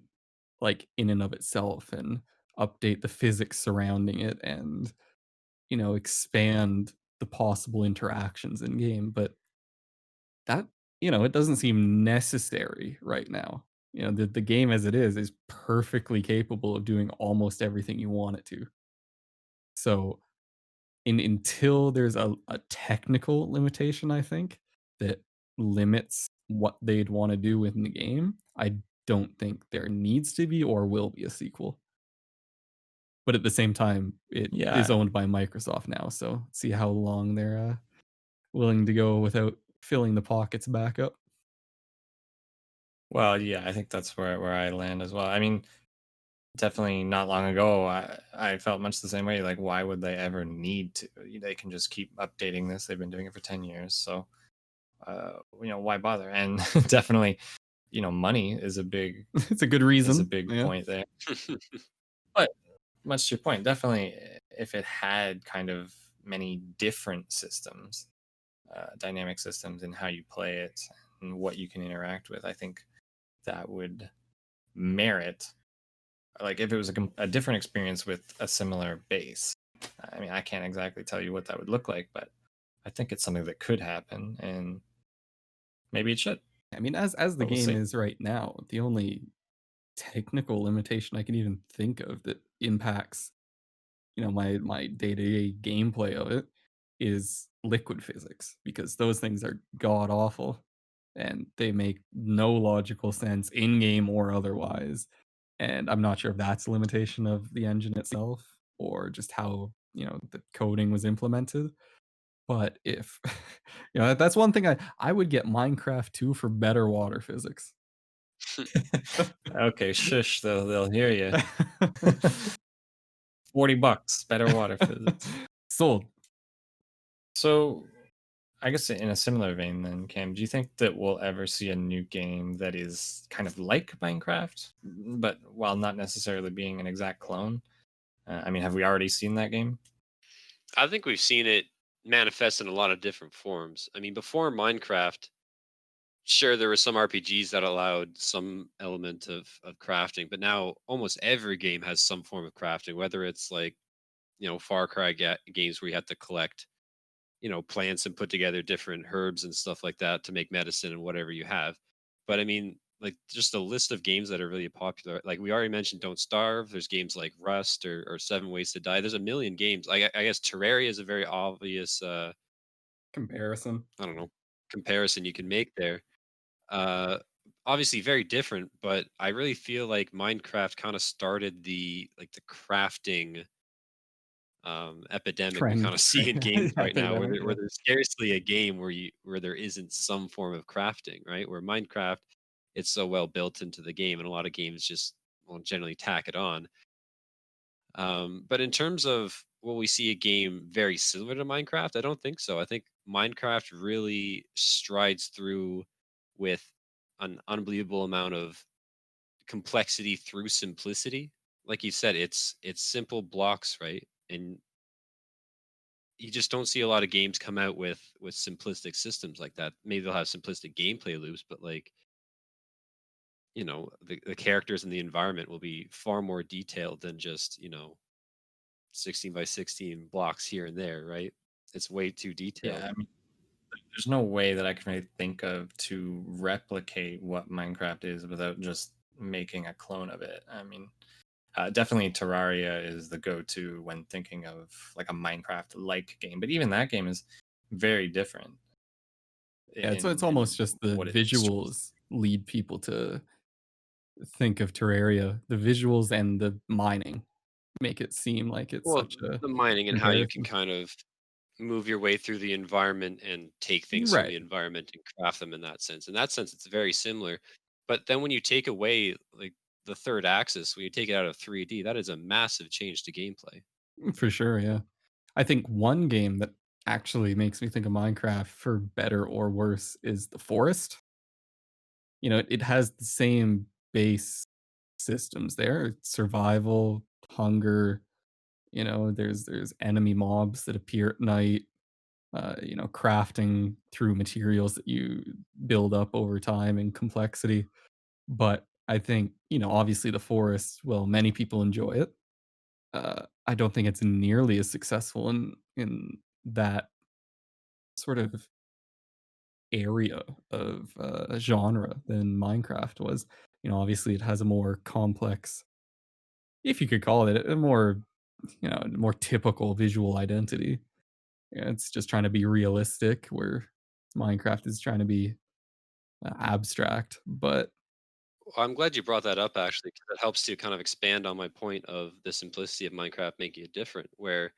like in and of itself, and update the physics surrounding it, and expand the possible interactions in game. But that it doesn't seem necessary right now. The game as it is perfectly capable of doing almost everything you want it to. So until there's a technical limitation, I think, that limits what they'd wanna do within the game, I don't think there needs to be or will be a sequel. But at the same time, it is Yeah. owned by Microsoft now, so see how long they're, willing to go without filling the pockets back up. Well, yeah, I think that's where I land as well. I mean, definitely not long ago, I felt much the same way. Like, why would they ever need to? They can just keep updating this. They've been doing it for 10 years, so why bother? And definitely, money It's a good is a reason, big yeah. point there. But much to your point, definitely, if it had kind of many different systems, dynamic systems, in how you play it and what you can interact with, I think that would merit, like, if it was a different experience with a similar base. I mean, I can't exactly tell you what that would look like, but I think it's something that could happen, and maybe it should, I mean, as the but we'll game see. is right now, the only technical limitation I can even think of that impacts, my day-to-day gameplay of it is liquid physics, because those things are god awful and they make no logical sense in game or otherwise. And I'm not sure if that's a limitation of the engine itself or just how, the coding was implemented. But if that's one thing I would get Minecraft 2 for better water physics. Okay, shush, they'll hear you. $40, better water physics. Sold. So, I guess in a similar vein then, Cam, do you think that we'll ever see a new game that is kind of like Minecraft, but while not necessarily being an exact clone? I mean, have we already seen that game? I think we've seen it manifest in a lot of different forms. I mean, before Minecraft, sure, there were some RPGs that allowed some element of crafting, but now almost every game has some form of crafting, whether it's like, Far Cry games where you have to collect, plants and put together different herbs and stuff like that to make medicine and whatever you have. But I mean, like, just a list of games that are really popular. Like we already mentioned, Don't Starve. There's games like Rust or Seven Ways to Die. There's a million games. I guess Terraria is a very obvious, Comparison. I don't know, comparison you can make there. Uh, Obviously very different, but I really feel like Minecraft kind of started the crafting epidemic we kind Trend. of see in games right now, where Epidemic, yeah. there's scarcely a game where there isn't some form of crafting, right? Where Minecraft, it's so well built into the game, and a lot of games just will generally tack it on. But in terms of will we see a game very similar to Minecraft, I don't think so. I think Minecraft really strides through with an unbelievable amount of complexity through simplicity. Like you said, it's simple blocks, right? And you just don't see a lot of games come out with simplistic systems like that. Maybe they'll have simplistic gameplay loops, but like, the characters and the environment will be far more detailed than just, 16 by 16 blocks here and there, right? It's way too detailed. Yeah, I mean, there's no way that I can really think of to replicate what Minecraft is without just making a clone of it. I mean, definitely Terraria is the go-to when thinking of like a Minecraft-like game, but even that game is very different Yeah, it's in almost just the what it strives. visuals lead people to think of Terraria. The visuals and the mining make it seem like it's Well, such a the mining and how you can comparison. kind of move your way through the environment and take things from Right. the environment and craft them in that sense. In that sense, it's very similar. But then when you take away like the third axis, when you take it out of 3D, that is a massive change to gameplay. For sure, yeah. I think one game that actually makes me think of Minecraft for better or worse is The Forest. It has the same base systems there, it's survival, hunger, there's enemy mobs that appear at night, crafting through materials that you build up over time in complexity. But I think, obviously The Forest, well, many people enjoy it. I don't think it's nearly as successful in that sort of area of genre than Minecraft was. Obviously, it has a more complex, if you could call it, a more typical visual identity. Yeah, it's just trying to be realistic, where Minecraft is trying to be abstract. But Well, I'm glad you brought that up actually, 'cause it helps to kind of expand on my point of the simplicity of Minecraft making it different. Where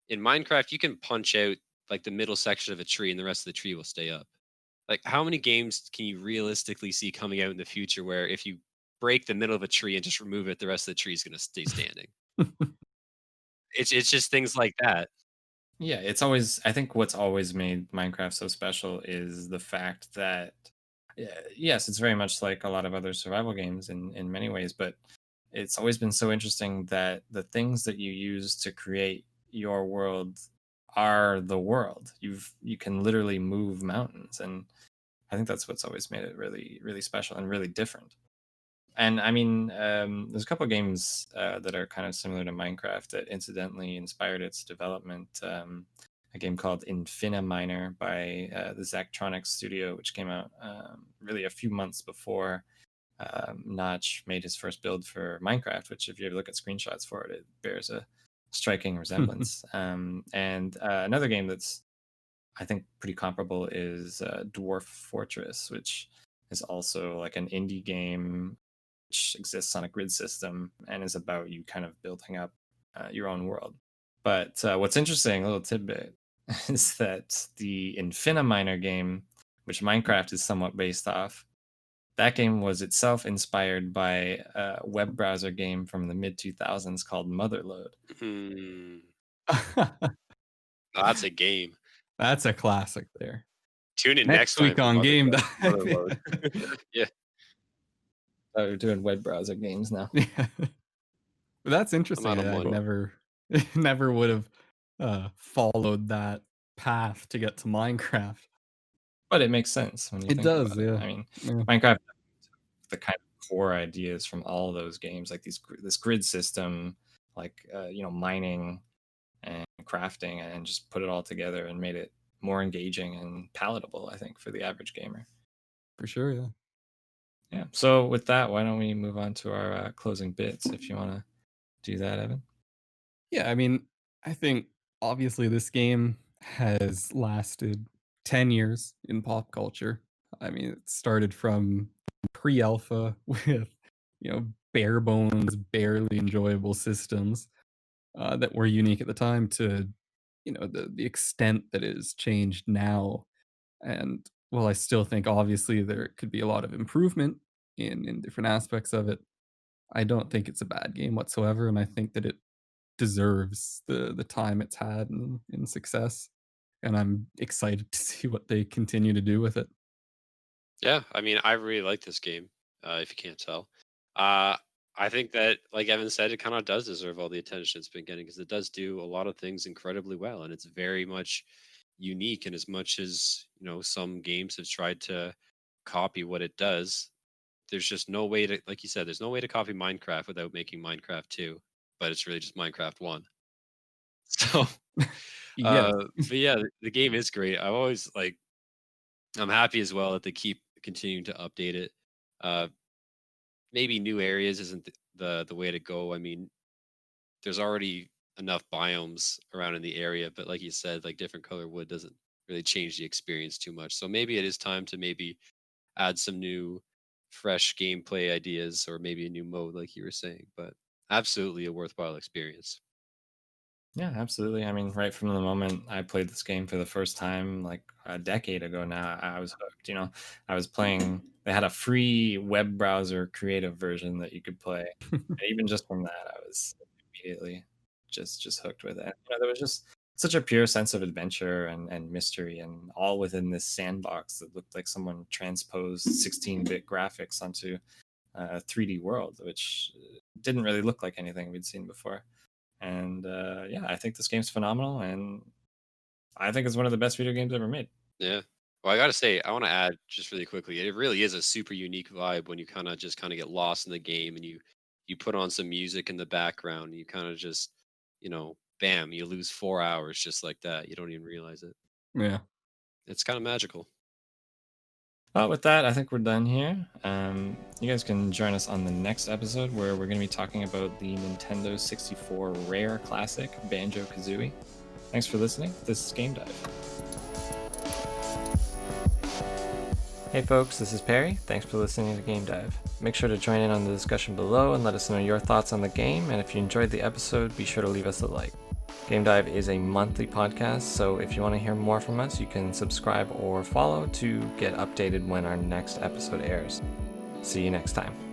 in Minecraft, you can punch out like the middle section of a tree and the rest of the tree will stay up. Like, how many games can you realistically see coming out in the future where if you break the middle of a tree and just remove it, the rest of the tree is going to stay standing? It's just things like that. Yeah, it's always I think what's always made Minecraft so special is the fact that yes, it's very much like a lot of other survival games in many ways, but it's always been so interesting that the things that you use to create your world are the world. You can literally move mountains, and I think that's what's always made it really really special and really different. And I mean, there's a couple of games that are kind of similar to Minecraft that incidentally inspired its development. A game called Infiniminer by the Zachtronics studio, which came out really a few months before Notch made his first build for Minecraft, which, if you ever look at screenshots for it, it bears a striking resemblance. And another game that's, I think, pretty comparable is Dwarf Fortress, which is also like an indie game which exists on a grid system and is about you kind of building up your own world. But what's interesting, a little tidbit, is that the Infiniminer game, which Minecraft is somewhat based off, that game was itself inspired by a web browser game from the mid 2000s called Motherload. Hmm. That's a game. That's a classic there. Tune in next Next time week for on Game Mother Dive. Load. Yeah, We're doing web browser games now. Yeah. But that's I'm interesting. out of I money. never never would have, followed that path to get to Minecraft. But it makes sense when you It think does, about it. yeah. I mean, Yeah, Minecraft, the kind of core ideas from all those games, like this grid system, like mining and crafting, and just put it all together and made it more engaging and palatable, I think, for the average gamer. for sure, yeah. Yeah. So with that, why don't we move on to our closing bits? If you want to do that, Evan. Yeah, I mean, I think obviously this game has lasted 10 years in pop culture. I mean, it started from pre-alpha with, bare bones, barely enjoyable systems, that were unique at the time to, the extent that is changed now. And while I still think obviously there could be a lot of improvement in different aspects of it, I don't think it's a bad game whatsoever, and I think that it deserves the time it's had in success, and I'm excited to see what they continue to do with it. Yeah, I mean, I really like this game. If you can't tell, uh, I think that, like Evan said, it kind of does deserve all the attention it's been getting because it does do a lot of things incredibly well, and it's very much unique. And as much as some games have tried to copy what it does, there's just no way to, like you said, there's no way to copy Minecraft without making Minecraft 2, but it's really just Minecraft 1. So, Yes, but yeah, the game is great. I'm happy as well that they keep continuing to update it. Uh, Maybe new areas isn't the way to go. I mean, there's already enough biomes around in the area, but like you said, like different color wood doesn't really change the experience too much. So maybe it is time to maybe add some new, fresh gameplay ideas, or maybe a new mode, like you were saying. But absolutely a worthwhile experience. Yeah, absolutely. I mean, right from the moment I played this game for the first time, like a decade ago now, I was hooked. I was playing, they had a free web browser creative version that you could play. And even just from that, I was immediately just hooked with it. There was just such a pure sense of adventure and mystery, and all within this sandbox that looked like someone transposed 16-bit graphics onto a 3D world, which didn't really look like anything we'd seen before. And yeah, I think this game's phenomenal, and I think it's one of the best video games ever made. Yeah. Well, I gotta say, I want to add just really quickly. It really is a super unique vibe when you kind of get lost in the game and you put on some music in the background. And you kind of just, bam, you lose 4 hours just like that. You don't even realize it. Yeah. It's kind of magical. Well, with that, I think we're done here. You guys can join us on the next episode where we're going to be talking about the Nintendo 64 Rare Classic Banjo Kazooie. Thanks for listening. This is Game Dive. Hey folks, this is Perry. Thanks for listening to Game Dive. Make sure to join in on the discussion below and let us know your thoughts on the game. And if you enjoyed the episode, be sure to leave us a like. Game Dive is a monthly podcast, so if you want to hear more from us, you can subscribe or follow to get updated when our next episode airs. See you next time.